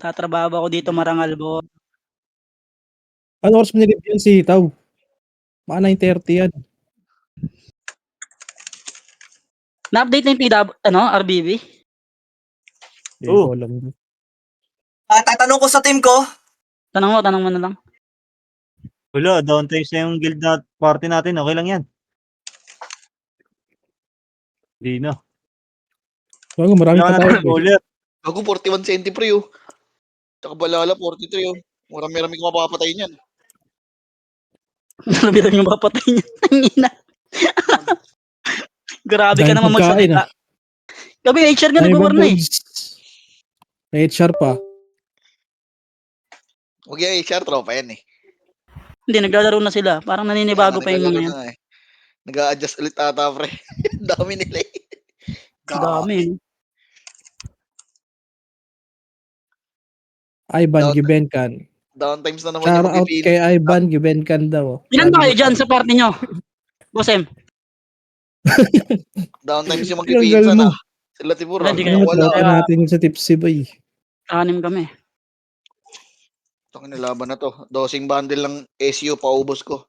Tatrabaho ako dito Marangal bo. Ano oras mo nilip yung sitaw? Baka 9:30 yan. Na-update na yung RBB? Hindi ko alam. Tatanong ko sa team ko. Tanong mo na lang. Wala, downtimes na yung guild na party natin. Okay lang yan. Hindi na. Bago marami pa tayo. Ulit. Ako 41 centi pre oh. Tsaka balala 43 oh. Marami-rami ko mapapatay niyan. Marami yung mapatay niya. Tangina. Grabe ka Dahil naman pagkain, magsalita. Gabi, HR nga nag-war na eh. May HR pa. Huwag yung HR, tropa yan eh. Hindi, naglalaro na sila. Parang naninibago pa yung mga yan. Eh. Nag-a-adjust ulit ata pre. Dami nila eh. Dami eh. Ivan Gibenkan. Downtimes na naman Shout yung out mag-ipin. kay Ivan Gibenkan daw. Ilan ba kayo dyan sa party nyo? Bossem? Downtimes yung mag-ipinsan ah. Sila Tibur. Hindi Ano kayo. wala natin sa tipsy boy. 6 kami. Itong nilaban na to. Dosing bundle lang SU paubos ko.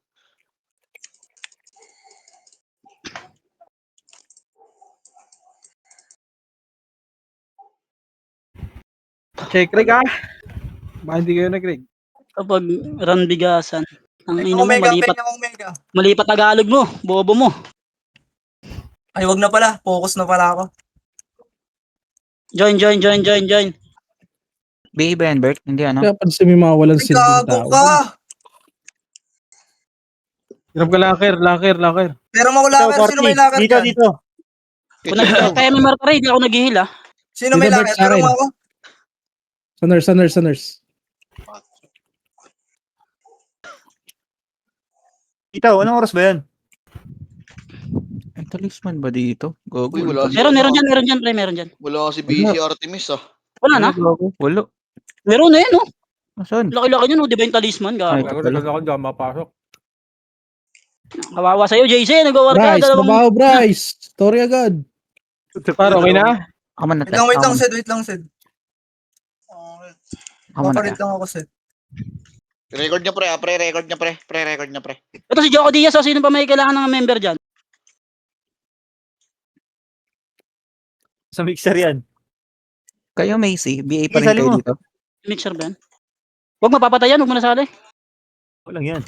Check rig ah. Baka hindi kayo nag-rig. Kapag run bigasan. Ang ina mo, Omega, malipat. Omega. Malipat Tagalog mo. Bobo mo. Ay, wag na pala. Focus na pala ako. Join. B. Benbert, hindi ano? Kaya pansin may mga walang silbing Gago tao. ka! Hirap ka locker. Pero mawala sino may locker Dito, dyan? dito. Kaya may marka hindi ako naghihil ah. Sino may Dito, locker? Bert, sa Pero akin. mo ako? Sa nurse. Itaw, anong oras ba yan? Ay, talisman ba dito? Gogo. Uy, wala. Meron dyan. Wala si BC Artemis ah. Wala na. Wala. Meron na yun oh. Asan? Laki-laki nyo no, di ba yung talisman? Ay, Gago. Ako dyan mapasok. Kawawa sa'yo, JC. Nag-war ka. Bryce, babaw Bryce. Story agad. Paro, okay na? Ako na. Wait lang, Sid. Papalit lang ako, Sid. Record niya pre, pre-record niya pre. Pre-record niya pre. Ito si Joko Diaz. Sino pa may kailangan ng member dyan? Sa mixer yan. Kayo, Macy. BA pa rin Isali kayo mo. dito. Mixer ba yan? Huwag mapapatayan. Huwag mo nasali. Walang yan.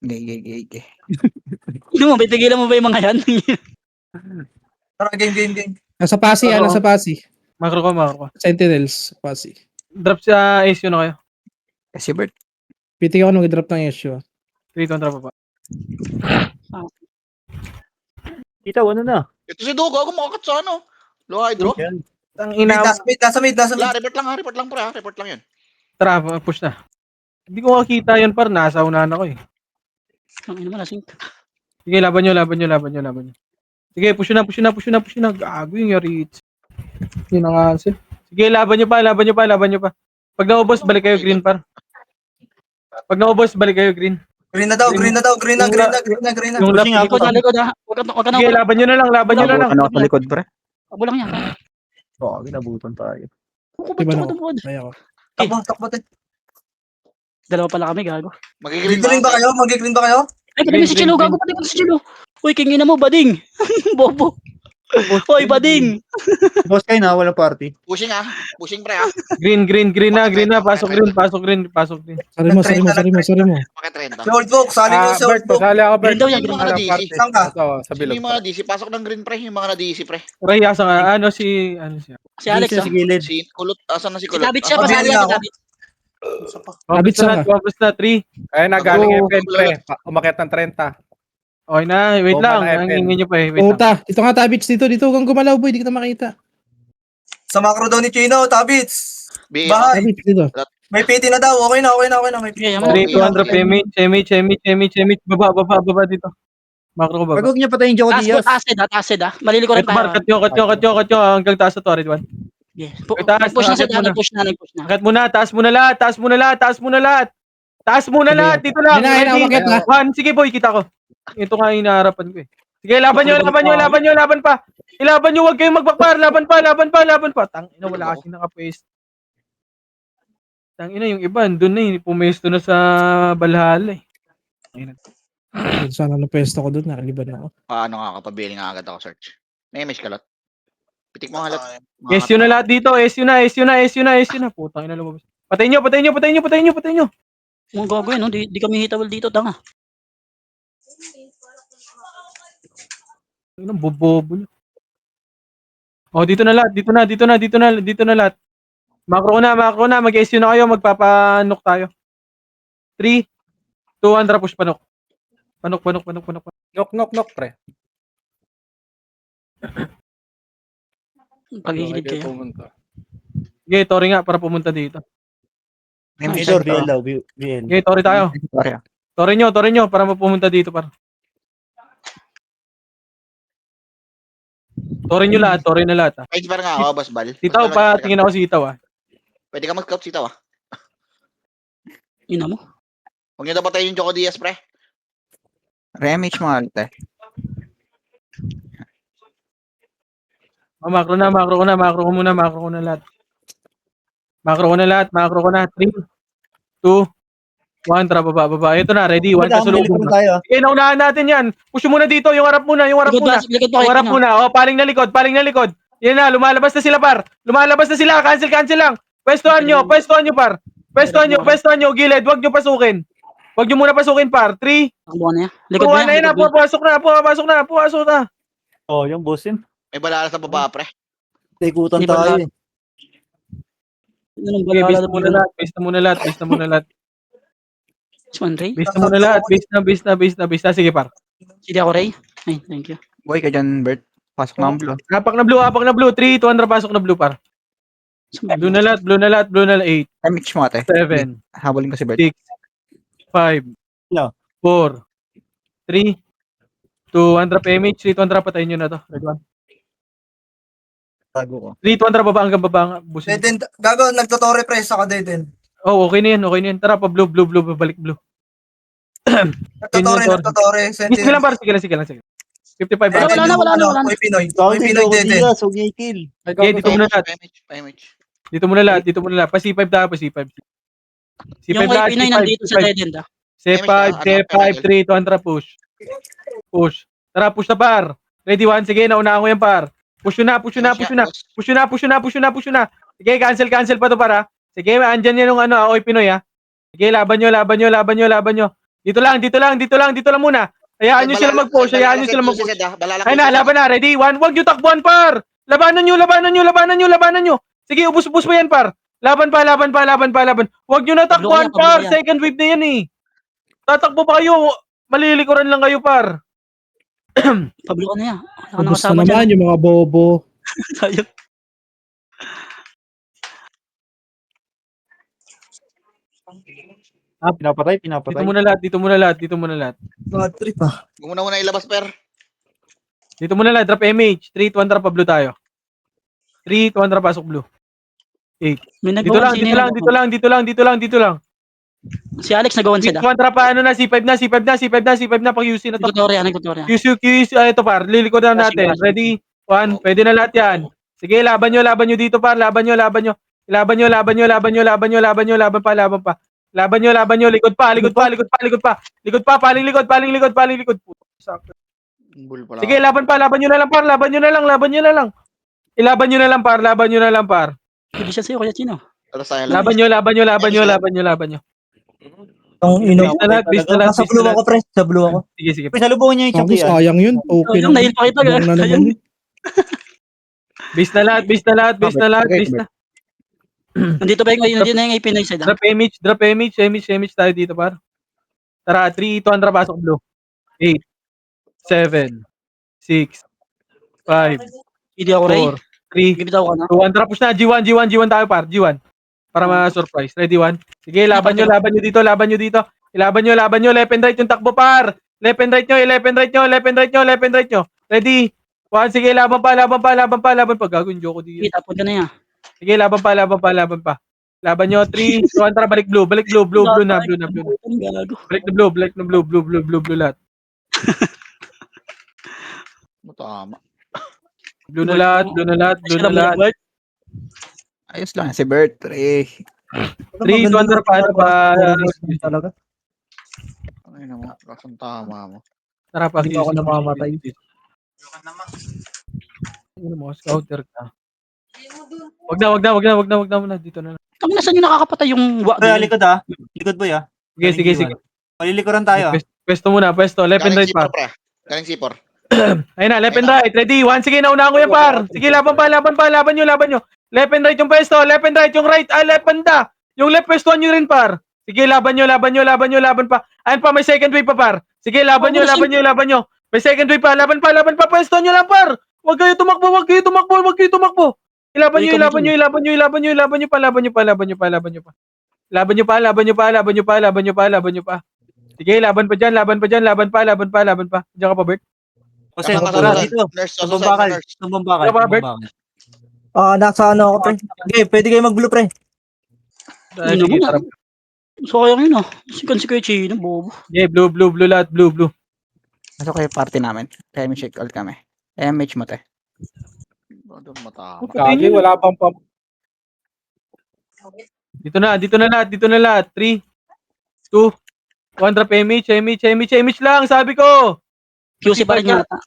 Gay. Ino mo, bitigilan mo ba yung mga yan? Tara, game. Nasa Pasi, Oo. nasa Pasi. Macro ko. Sentinels, Pasi. Drop sa ace yun na kayo. Si Bert. Pitik ako nung i-drop ng issue. 3 kontra pa pa. Itaw, ano na? Ito si Dogo, ako makakat sa ano. Low hydro. Yan. Ang Mid, ina. nasa mid. Wala, report lang pre ha. Report lang yun. Tara, push na. Hindi ko makita yun par. Nasa unahan ako eh. Ang ina mo, lasing. Sige, laban nyo. Sige, push na. Gago yung Yaritz. Yun ang answer. Sige, laban nyo pa. Pag naubos, balik kayo green par. Green na daw. Green na. Yung Pushing left, ako. Likod ha. Huwag ka na. sige, laban nyo na lang. Ano ako sa likod, pre? Abo lang yan. Oo, ginabutan tayo. Diba na Tukod. ako? Ay ako. Takbo. Dalawa pala kami, gago. Magigreen Mag-green ba kayo? Ay, pati si Chilo, gago pati si Chilo. Uy, kingina mo, bading. Bobo. Hoy, bading. Boss kayo na, walang party. Pushing pre ha. Green na. Pasok green. Sorry mo. Pakit 30. Short book, sali ko yung short book. Pasali ako, Bert. Green daw yan, Yung green. mga na-DC. Saan ka? Ito, sa Sino bilog. yung mga na-DC? Pasok ng green pre. Yung mga na-DC pre. Ray, asa nga. Ano siya? Si Alex, Dito ah. sa gilid. Si Kulot. Asan na si Si Kulot? David siya, Ako, pasali bilhin yan, ako. si David. Abit siya nga. Wabos na, 3. Ayun na, galing Ako, FN pre. Umakit ng 30. Okay na, wait Oo, lang. mga Ang FN. ingin nyo pa eh. Wait lang. Puta. Ito nga Tabits dito. Kung gumalaw boy, di kita makita. Sa macro daw ni Chino, Tabits. BA. Bahay. Tabits dito. May PT na daw. Okay na. May PT. Okay, yaman. 3, 200 PMH. Baba dito. Macro ko Wag baba. huwag niya patayin Joko Diaz. Acid ah. Malili ko rin Ito bar, cut nyo. Hanggang taas sa torrid 1. Yeah. Taas, Push na siya, taas, nag-push na. Hanggat muna, taas muna lahat. Dito lang. Ayun na, Ready? umakyat na. 1, sige boy, kita ko. Ito nga yung inaarapan ko eh. Sige, laban nyo, laban nyo, laban nyo, laban pa. Ilaban nyo, huwag kayong magbakpar. Laban pa, laban pa, laban pa. Tangina, wala kasi nakapaste. Tangina, yung iba, doon na eh. Pumesto na sa Valhalla eh. Sana na pwesto ko doon, nakaliban ako. Paano nga kapabili nga agad ako search? May image kalot. Pitik mo halat. SU na lahat dito, SU na, SU na, SU na, SU na. Putang ina lumabas. Patayin nyo, patayin nyo, patayin nyo, patayin nyo, patayin nyo. Mga gago yun, no? Di kami hitable dito, tanga. Ang bobobo nyo. Oh, dito na lahat, dito na, dito na, dito na, dito na lahat. Macro na, mag-SU na kayo, magpapanok tayo. 3, 2, 1, push panok. Panok. Knock, pre. Pagigilid Okay, kayo. pumunta. Sige, Tori nga, para pumunta dito. Major, BL daw, BL. Sige, Tori tayo. Sorry. Tori nyo, para mapumunta dito, para. Tori nyo lahat, Tori na lahat. Page par nga ako, boss Bal. Sitaw pa, tingin ako sitaw ah. Pwede ka mag-scout sitaw ah. Ina mo. Huwag niyo daw patayin yung Choco Diaz, pre. Remage mo ulit eh. Oh, macro ko na lahat. Macro ko na. 3, 2, 1, tara, baba. Ito na, ready. 1, kasulubong na. tayo. Sige, naunahan natin yan. Push mo muna dito, yung harap muna. Likod pa kayo. Muna. Oh, paling na likod. Yan na, lumalabas na sila, par. Cancel lang. Pwestuhan nyo, par. Pwestuhan nyo, gilid. Huwag nyo pasukin. Huwag nyo muna pasukin, par. 3, Takbo na yan. Likod 2, na 1, ayun na, pumasok na. Oh, yung bossin. May balala sa baba, pre. Ikutan Di ba tayo. Anong Sige, balala base na muna lahat. Swan Ray? Base na muna lahat. Base na. Sige, par. Sige ako, Ray. Ay, thank you. Boy ka dyan, Bert. Pasok na ang blue. Hapak na blue. 3, 2, 1, pasok na blue, par. Blue na lahat. 8, Remage mo ate. 7, Habulin ko si Bert. 6, 5, No. 4, 3, 2, 1, drop image. 3, 2, 1, patayin nyo na to. Red 1. Tago ko. 3, 2, 1, baba hanggang baba. Busin. Dead end. Gago, nagtotore pre, saka dead end. Oh, okay na yan. Tara pa, blue, babalik blue. Nagtotore. Sige lang, par. Sige lang. 55. Wala na. Uy, Pinoy. Ikaw Uy, din, Pinoy Choco dead end. Diaz, huwag niya i-kill. Okay, dito muna lahat. Pa-image. Dito muna lahat. Pa C5 tayo, pa C5. C5 Yung lahat, kay Pinoy nandito sa dead end, ah. C5, 3, 2, 1, push. Tara, push na, par. Ready, 1. Sige, naunahan ko yan, par. Push na. Sige, cancel pa to, para. Sige, andyan yan yung Oy Pinoy, ha. Sige, laban nyo. Dito lang muna. Hayaan nyo sila mag-push. Ay na, laban na. Ready? 1. Huwag nyo takbuhan, par. Labanan nyo. Sige, ubus mo yan, par. Laban pa. Huwag nyo na takbuhan, par. Second wave na yan, eh. Tatakbo pa kayo. Malilikuran lang kayo, par. Pablo ka na yan. Wala ka Ubus nakasama na naman dyan. yung mga bobo. Tayo. Pinapatay. Dito muna lahat. God trip ah. Huwag mo na muna ilabas, per. Dito muna lahat. Drop MH. 3, 2, 1, drop pa blue tayo. 3, 2, 1, drop pasok blue. 8. May Dito nagawan sino yan? lang. Si Alex nagawan Dito sila. 1 drop pa, C5 na, pag UC na to. Nagtutorya. QC, ito par, lilikod na natin. Ready? 1, pwede na lahat yan. Sige, laban nyo dito par, laban nyo. Laban nyo, likod pa. Paling likod. Bull pala. Sige, laban nyo na lang par, laban nyo na lang par. Hindi siya sa'yo, kaya sino? Tapos tayo lang. Laban nyo. Ang Base na lahat. Sa blue ako pre, sa blue ako. Sige. Salubungin niya yung Sabi, Chucky. sayang yun. Okay Yung nahil pa kita. Huwag na naman yun. Base na lahat. Nandito ba yung ngay Pinoy side, ah? Drop image tayo dito par. Tara, 3, 2, 1, pasok blue. 8, 7, 6, 5, Hindi ako, Ray. 4, 3, Gibit ako, ano? 2, 1, drop push na. G1 tayo par. G1. Para ma-surprise. Ready, 1. Sige, laban nyo dito. Laban nyo. Left and right yung takbo par. Left and right nyo. Ready? 1, sige, laban pa. Gagawin Joko dito. Tapon ka na yan. Sige, laban pa. Laban nyo, 3, 2, 1, tara, balik blue na. Gago. Balik na blue lahat. Tama. Blue na lahat, blue na lahat, blue na lahat. Bert. Ayos lang si Bert. 3. 3, 200 pa, ano pa? Talaga. Ay naman, kasang tama mo. Tara pa. Hindi pa ako namamatay. Ano mo, scouter ka. Wag na. Dito na. Ang nasa nyo nakakapatay yung wa. Kaya likod ah. Likod boy ah. Sige. Palilikuran tayo ah. Pwesto muna, pwesto. Left and right pa. Galing sipor. Ayun na, left and right. Ready? 1, sige, naunahan ko yan, par. Sige, laban nyo. Left and right yung pwesto. Left and right yung right. Left banda. Yung left pwesto nyo rin, par. Sige, laban pa. Ayun pa, may second wave pa, par. Sige, laban nyo. May second wave pa. Laban pa. Pwesto nyo lang, par. Huwag kayo tumakbo. Ilaban nyo pa. Sige, laban pa dyan. Diyan ka pa, Bert. Jose, Kasama tara ka, dito. Nurse, Tumbang bakal. Tumbang bakal. Diyan ka pa, Bert. Nasa ano ako, pre? Okay, pwede kayo mag-blue pre. Ano Sige, mo tara. So kaya yun ah. Si Kuya Chino, bobo. Okay, blue lahat, blue. Pasok kayo party namin. Kaya may check out kami. MH mo, te. Matama. Kagi, wala pang pump. Dito na lahat. 3, 2, 1, drop MH lang, sabi ko. QC pa rin yata.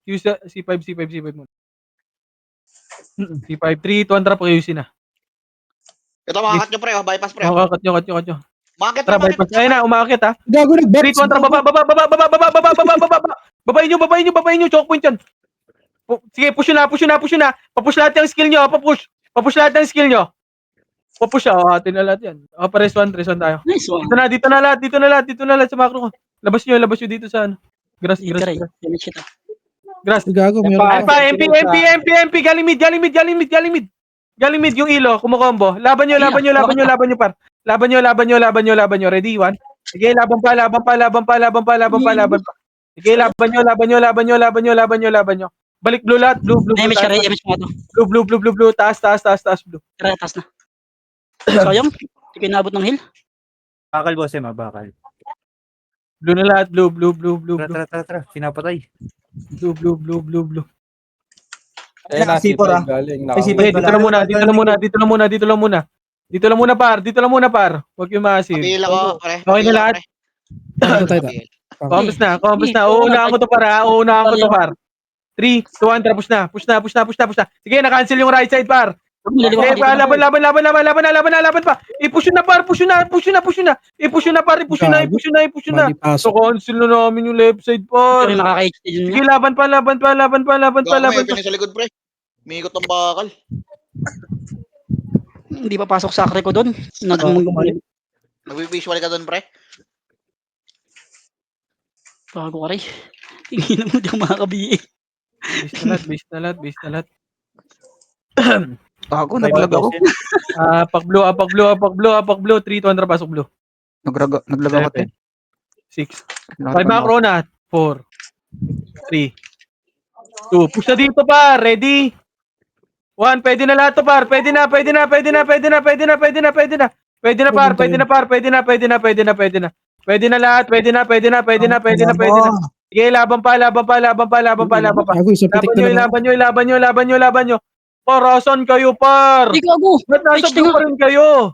C5 muna. C5, 3, 2, 1, drop QC na. Ito, makakat nyo pre, bypass pre. Kat nyo. Makakit Tara, pre, bypass. Ayun na, umakit ha. Gago 3, nag-box. 2, 1, drop, baba. Babayin nyo, choke point yan. Sige, push nyo na. Papush lahat yung skill nyo, papush lahat ng skill nyo. Papush siya, atin na lahat yan. Pares 1 tayo. Nice one. Dito na lahat sa macro ko. Labas nyo dito sa ano. Grass. Gago, Ay meron pa, MP, galing mid yung ilo, kumukombo. Laban nyo, par. Laban nyo. Ready, 1. Sige, laban pa. Sige, laban nyo. Balik blue lahat, blue. MH ka rin, MH mo to. Blue. Taas, blue. Tara, taas na. Sayang. Hindi kayo nabot ng hill. Bakal boss eh, mabakal. Blue na lahat, blue. Tara. Sinapatay. Blue. Eh, nasi Sipor, ah. galing. Okay, dito lang muna, par. Huwag yung massive. Pabila ko pre. Okay na lahat? tayo. Compass na. Uunahan ko to, par. 3, 2, 1, tara, push na. Sige, na-cancel yung right side, par. Okay, laban pa. I-push na, par. Push na. Bali So, pasok. cancel na namin yung left side, par. Pero nakaka-HD din Sige, niya. laban pa. Gago may opening sa likod pre. Miikot ang bakal. Hindi pa pasok sa akre ko doon. Nag-visual ka doon pre. Bago ka rin. Tingin mo, di ako makakabiye. Base na lahat. Gago, naglag ako. Apak blue. 3, 200 pasok blue. Naglag ako, te. 6. 5 macro na. 4, 3, 2. Push na dito, par. Ready? 1. Pwede na lahat to, par. Pwede na, par. Sige, laban pa. Gago, isa pitik na naman. Laban nyo. Parasan kayo, par. Hindi ko ako. Ba't nasa HD blue nga. pa rin kayo?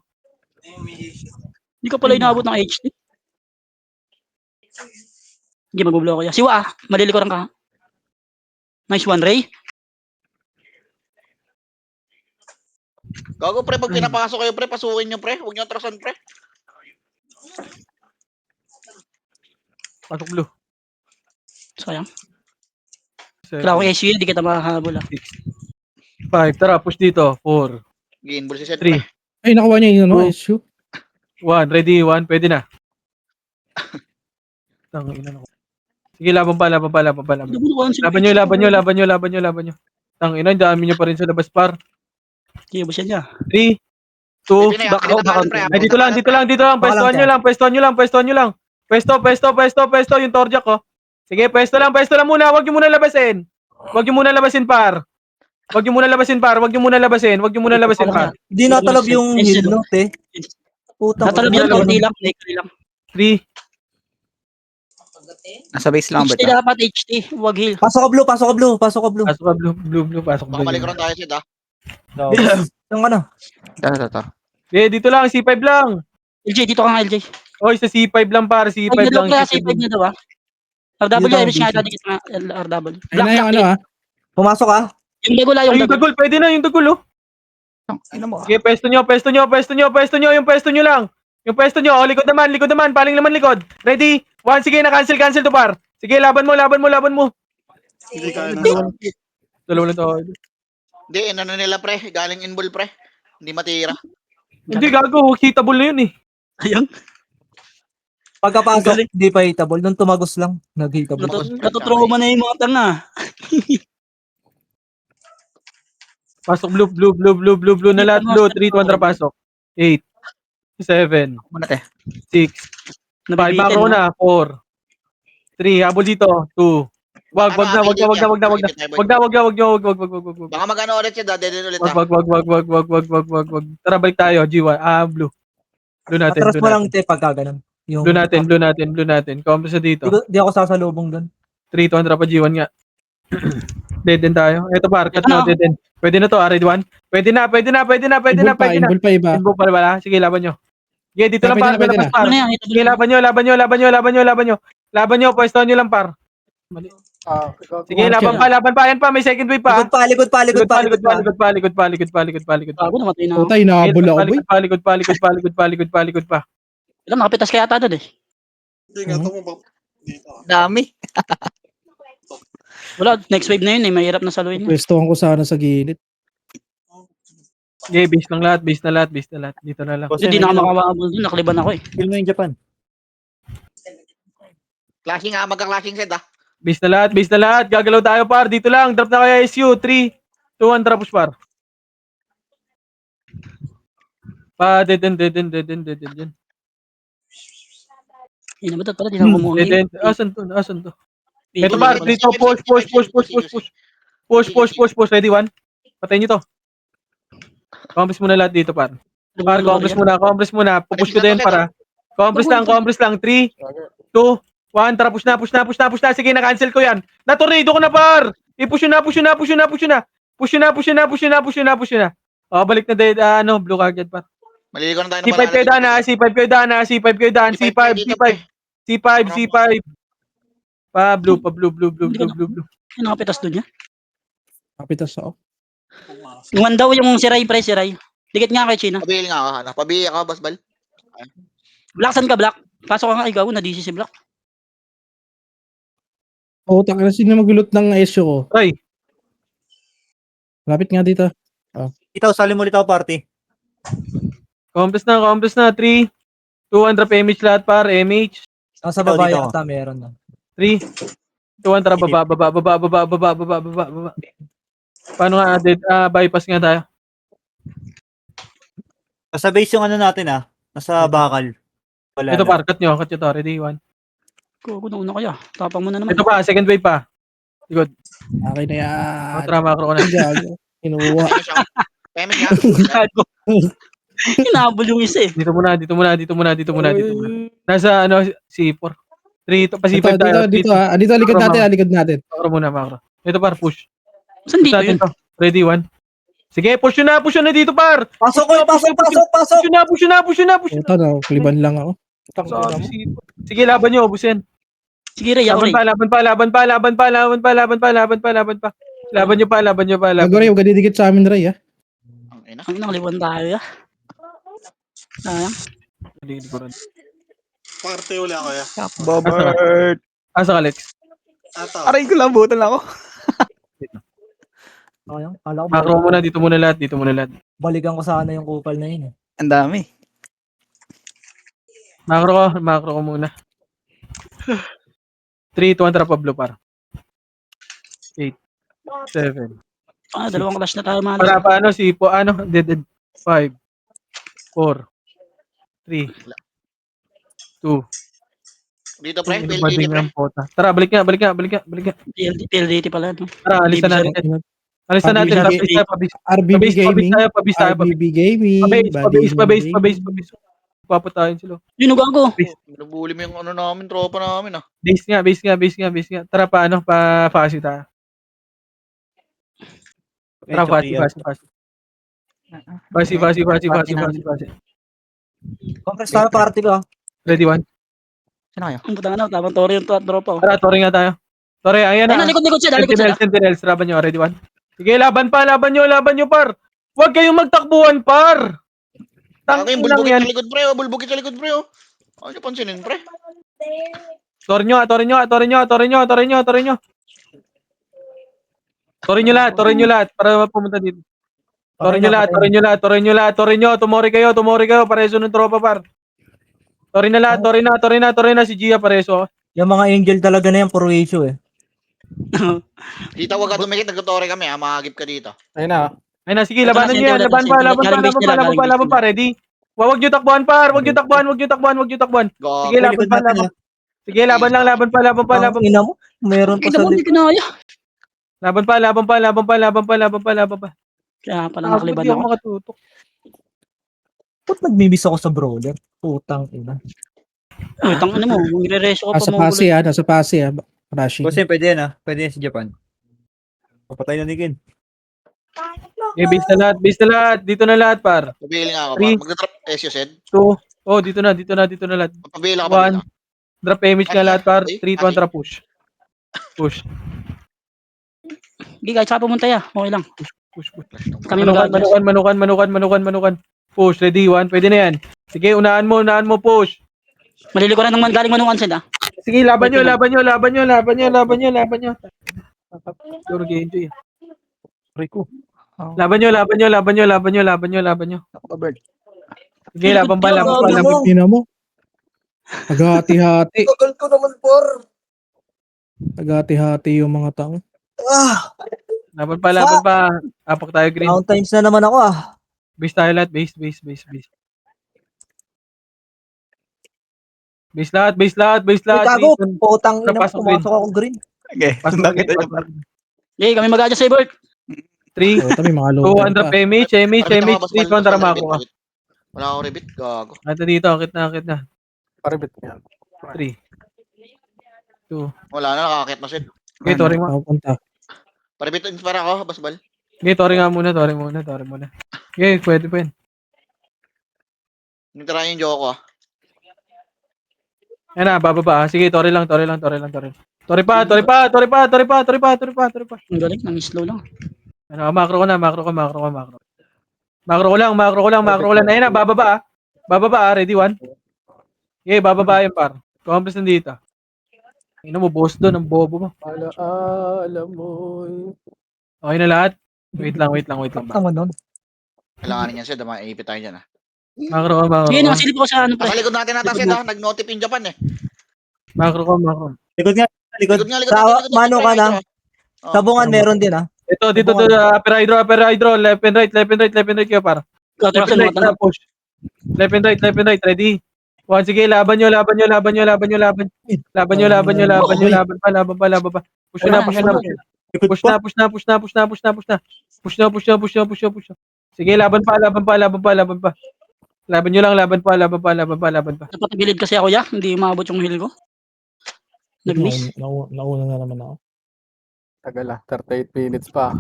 Hindi ko pala inabot ng HD. Hindi magbublo ko yan. Siwa ah. Malilikuran ka. Nice one, Ray. Gago pre, pag pinapasok kayo pre, pasukin nyo pre. Huwag nyo atrasan pre. Pasok blue. Sayang. Kailangan ko SU, hindi kita makahabol ah. 5. Tara, push dito. 4, Ginball si Seth 3, pre. Ay, nakuha niya yung ano, Oh. issue. 1. Ready, 1. Pwede na. Tangina na ko. Sige, laban pa. Laban nyo. Tangina, dami nyo pa rin sa labas, par. Kaya ba siya niya? 3, 2, Pwede na, back pwede na, out, pre. ay, dito lang. Pwestuhan nyo lang. Pwesto, yung torjak ko. Sige, pwesto lang muna. Huwag nyo muna labasin, par. Huwag nyo muna labasin, par. Hindi natalab yung hill no, te. Puta. Natalab yan, konti lang. 3, Nasa base lang ba HT dapat, HT. Huwag heal. Pasok ka blue, pasok ka blue, pasok ka blue. Pasok ka blue, pasok Baka blue. malikuran tayo, Sid, ah. Yung ano? Ito. Dito lang, C5 lang. LJ, dito ka nga, LJ. Oy, sa C5 lang para, C5 Ay, lang. kaya C5 na daw, ah. RW, Dito, Irish nga, dito. dito nga, RW. Ayun na yung ano ah. Pumasok ka? Yung dagula, Ay, yung yung dagula. dagol, pwede na, yung dagol, oh. Ino mo. Sige, pwesto nyo, yung pwesto nyo lang. Yung pwesto nyo, oh, likod naman, paling naman likod. Ready? 1, sige, na-cancel to par. Sige, laban mo. Hindi kaya na. Dalawa lang to. Hindi, inano nila, pre. Galing inball, pre. Hindi matira. Hindi, gago, hitable na yun eh. Ayun. Pagkapasok, hindi pa hitable. Nung tumagos lang, nag-hitable. Natutrauma na yung mga tanga. Pasok blue na lahat, blue. 3, 2, 1, pasok. 8, 7, Muna te. 6, 5, macro na, 4, 3, habol dito, 2. Wag na. Baka mag-ano ulit siya, dadalhin ulit, ah. Wag. Tara, balik tayo, G1. Blue. Blue natin, Atras mo lang, blue natin. te, pagka ganun. Yung, Blue natin. Compress na dito. Di ako sasalubong doon. 3, 200 pa G1 nga. Dead din tayo. Ito pa, cut Ano? mo, dead din. Pwede na to, ready 1. Pwede na. Invol pa iba. Inbo pa wala. Sige, laban nyo. Sige, dito lang par, Pwede na. labas par. Ano yan? Sige, laban nyo. Laban nyo, pwesto nyo lang par. Sige, laban pa. Yan pa, may second wave pa. Likod pa. Likod pa. Bago, namatay na ako. Putay, nakabula ako boy. Palikod pa. Alam, nakapitas kaya ata doon eh. Hindi nga, tumubak. Dito. Dami. Wala, next wave na yun eh. Mahirap na saluhin yun. Pwestuhan ko sana sa gilid. Okay, base na lahat. Dito na lang. Hindi na ako makawabol doon. Nakaliban ako eh. Kill mo yung Japan. Clashing, ah. Magka-clashing, Sid, ah. Base na lahat. Gagalaw tayo par. Dito lang. Drop na kaya SU. 3, 2, 1, drop push par. Dead. Yun naman pala, di na ako kumuha. Dead. Asan to? Ito par. Dito. Push. Ready 1. Patayin nyo to. Compress muna lahat dito par. Compress muna. Pupush ko din para. Compress lang. 3, 2, 1. Tara, push na. Sige, na-cancel ko yan. Natornado ko na par. I-push na. Oh, balik na dead. Blue card par. Maliligo na tayo ng C5 kayo daan. C5. Pa, blue. Yung nakapitas doon niya. Kapitas ako. Yung daw yung si Ray, si Ray. Dikit nga kay China. Pabili nga ako. Pabili ako, Basbal. Black, saan ka, Black? Pasok ka nga, ikaw, na-DC si Black. Oh, taka na sino magulot ng SU ko. Ay, Lapit nga dito. Ikaw, sali mo ulit ako party. compress na. 3, 2, 1, drop image lahat par. Image. Nasa Dito, baba dito. yata meron na. 3, 2, 1, tara, baba. Paano nga, dead? Bypass nga tayo. Sa base yung ano natin nasa bakal. Wala Ito na. par, cut nyo to. Ready, 1. Kuko na una kaya. Tapang mo na naman. Ito pa, second wave pa. Good. Okay na yan. Tara, macro ko na. Gago. Kinuha. Payment nga. Hinabol yung isa eh. Dito muna. Nasa, C4. 3, pa C5 Dito, tayo. dito. Dito, likod natin. Macro muna. Ito par, push. Saan dito yun? Ready, 1. Sige, push na dito par. Pasok. Push na. Puta na, kliban lang ako. Sige, laban nyo, busin. Sige, Ray, ako Ray. Laban pa. Laban nyo pa. Gago rin, huwag ka didikit sa amin, Ray, ah. Ang ina. Ang nakaliban tayo, ah. Sayang. Parte uli ako, ya. Bobert. Asa ka, Lex? Ato. Aray ko lang, butan ako. Ayun, kala ko Macro muna, dito muna lahat. balikan ko sana yung kupal na yun. Ang dami. Macro ko muna. 3, 2, 1, tara pa blue par. 8, 7. Dalawang clash na tayo, man. Para pa dead. 5, 4, 3, 2. Dito, pre. Ano Build ba dito, din pre. ang pota? Tara, balik nga. PLDT pala, no? Tara, alisan natin. RBB Gaming. Pabis tayo. RBB Gaming. Pabase. Papatayin sila. Yun, gago. Nabuli mo yung ano namin, tropa namin ah. Base nga. Tara pa, pa-fasi tayo. Tara, fasi. Fasi. Compress tayo party ko. Ready, one. Sino kayo? Ang puta na, tamang Tori yung tropa. Tara, Tori nga tayo. Tori, ayan Ay, na. nalikod siya. Sentinels, laban nyo. Ready, one. Sige, laban nyo, par. Huwag kayong magtakbuhan, par. Ako yung lang bulbugit yan. sa likod, pre. Bulbugit sa likod, pre. Ano nyo pansinin, pre? Tori nyo lahat para pumunta dito. Tori nyo lahat. Tumori kayo, pareso ng tropa, par. Tori na, si Gia pareso. Yung mga angel talaga na yan, puro issue eh. Dito wag ka dumikit, nagtutore kami ha. Mahagip ka dito. Ayun na, sige, Ito labanan na, nyo yan. Sentinel, Laban pa, ready? Huwag nyo takbuhan, par. Huwag nyo takbuhan. Go. Sige, laban pa. Sige, laban pa. Ina mo, meron pa Kita sa mo, hindi kinaya. Laban pa. Kaya pala nakaliban Hindi ako ako. makatutok. Ba't nagmimiss ako sa brawler? Putang ina. Uy, tang ano mo, magre-reso ka pa Nasa mo. pasi nasa pasi Rushing. Kasi pwede yan ah. Pwede yan si Japan. Papatay na ni Ken. Okay, base na lahat. Dito na lahat, par. Pabili nga ako, Three. pa. Magdadrop, as you said. 2. Oh, dito na lahat. Pabili ka pa. 1. Drop image nga lahat, par. 3, Ay, 2, push. Hindi, kahit saan pumunta ya. Okay lang. Push. Kami mag-adjust. Manukan. Push, ready, 1. Pwede na yan. Sige, unahan mo, push. Malili ko na ng galing mo nung cancel ah. Sige, laban nyo. Puro enjoy. Rico. Laban nyo. Sige, laban pa. Ina mo. Naghati-hati. Tagal ko naman, por. Naghati-hati yung mga tao. Laban pa. Apak tayo green. Round times na naman ako ah. Base tayo lahat. Base lahat. Gago, putang ina mo, Napasok green. pumasok ako green. Okay, nakita niyo pa. Okay, kami mag-adjust sa Bert. 3, So, may mga 2, load under pa. image, 3, kontra mako ka. Wala akong rebit, gago. Ito dito, akit na. Paribit niya. 3. 2. Wala na, nakakakit na Sid. Okay, Tori mo. Papunta. Paribit inspire ako, basbal. Okay, Tori nga muna. Okay, pwede pa yun. Nagtara yung Joko ah. Yan na, bababa. Sige, Tori lang. Tori pa. Ang galing, nang slow lang. Ano, makro ko na. Makro ko lang. Ayun na, bababa. Ready, 1. Okay, bababa yun, par. Compress nandito. Ino mo, boss doon, ang bobo mo. Alam mo. Okay na lahat? Wait lang. Tama nun. Kailanganin niya Sid, maipit tayo dyan ah. Makro ko. Sige, nakasilip ako sa ano pre. Nasa likod natin nata Sid ah, nag-notif yung Japan eh. Makro ko. Likod nga. Likod. Likod nga, likod Sa- natin, mano ka na? Oh. Sabungan meron din ah. Ito, dito, upper hydro, left and right kayo, par. Left and right, na push. Left and right, ready? 1, sige, laban nyo. Laban pa. Push na. Sige, laban pa. Laban nyo lang, laban pa. Dapat gilid kasi ako ya, hindi umabot yung heal ko. Nag-miss. Nauna na naman ako. Tagal 38 minutes pa.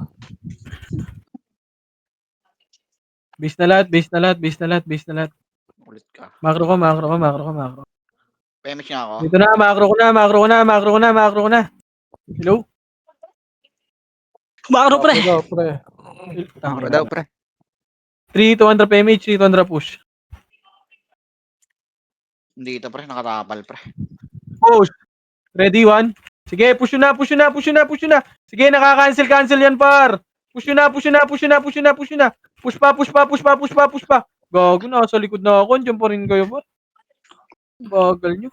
Base na lahat. Ulit ka. Makro ko. Pemix nga ako. Dito na, makro ko na. Hello? Makro pre. Ikaw, pre. Ako daw, pre. 3, 200 PMH, 3, 200 push. Dito pre, nakatapal pre. Push. Ready, 1. Sige, push na. Sige, nakaka-cancel yan, par. Push na. Push pa. Gago na, sa likod na ako. Diyan pa rin kayo, par. Bagal nyo.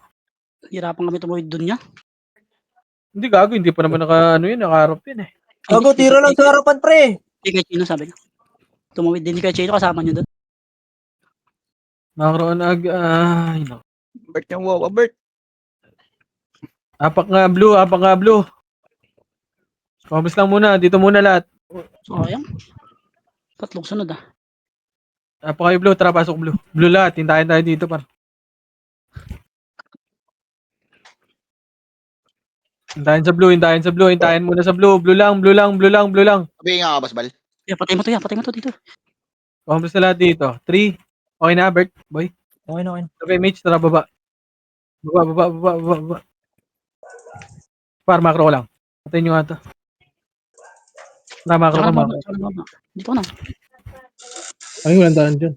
Hirapan kami tumuwid dun ya. Hindi gago, hindi pa naman nakaharap yun eh. Gago, tiro lang sa harapan pre. Hindi kay Chino sabi ko. Tumawid din kay Chino, kasama nyo dun. Nakaroon ay, no. Bert yung wow, Bert. Apak nga blue. Comments lang muna, dito muna lahat. Sayang. Tatlong sunod ah. Apo kayo blue, tara pasok blue. Blue lahat, hintayin tayo dito par. Hintayin sa blue, hintayin sa blue, hintayin muna sa blue. Blue lang, blue lang, blue lang, blue lang. Sabi nga ka, Basbal. Yeah, patay mo to, patay mo to dito. Complex na lahat dito. 3. Okay na, Bert, boy. Okay na, okay na. Okay, Mitch, tara baba. Baba. Par, macro ko lang. Patayin nyo nga ito. Tara, macro ko, macro. Dito ka na. Ay, walang daan dyan.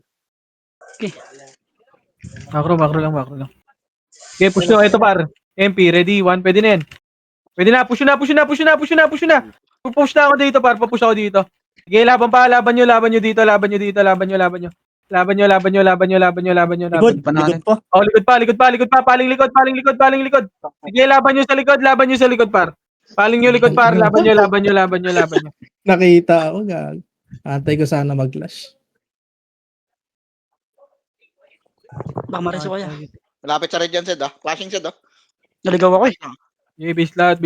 Macro lang. Okay, push nyo. Ito par. MP, ready? 1, pwede na yan. Pwede na, push na. Push na ako dito par, papush ako dito. Sige, laban nyo dito. Laban nyo. Likod pa. Oh, likod pa. Paling likod. Sige, laban nyo sa likod par. Paling nyo likod par, laban nyo. Nakita ako, gag. Antay ko sana mag-flash. Baka mareso kaya. Malapit sa red yan, Sed, ah. Flashing, Sed, ah. Naligaw ako eh. Okay, base lot.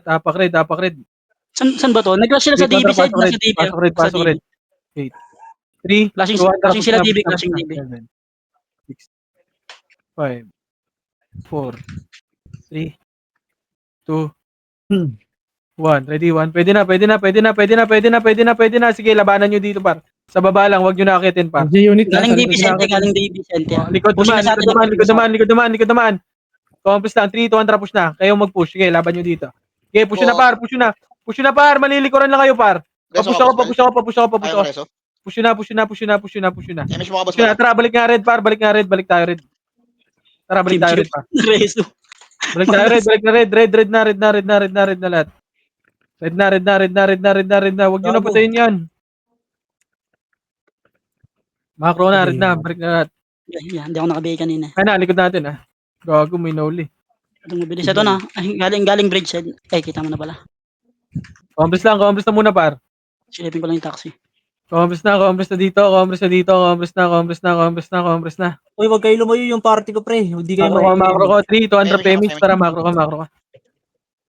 Tapak red. Saan ba to? Nag-clash sila sa DB side. Nasa DB. Pasok red. 3, Flashing sila DB. Flashing DB. 6, 5, 4, 3, 2, 1. Ready, 1. Pwede na. Sige, labanan nyo dito par. Sa baba lang, wag nyo naakitin par. G-unit na. Galing sa DB likod side. na. Galing DB side. Likod naman. Complex lang. 3, 2, 1, push na. Kayo mag-push. Sige, laban nyo dito. Sige, push na par. Malilikuran lang kayo par. Reso Papush ka, ako. Ayaw mo, Reso. Push na. Image mo ka, Push na. Basbal. Tara, balik nga red par. Balik tayo red. Tara, balik tayo red par. Reso. Balik na red na lahat. Red na. Huwag nyo na patayin yan. Macro na, red na. Balik na lahat. Yeah, hindi ako nakabigay kanina. Ay na, likod natin ah. Gago, may noli. Itong mabilis. Ito na. Ay, galing bridge side. Ay, kita mo na pala. Complex na muna par. Silipin ko lang yung taxi. Complex na dito. Complex na. Uy, wag kayo lumayo yung party ko, pre. Hindi kayo Macro ko. 3, 200 Ay, PMH. Tara, macro ka.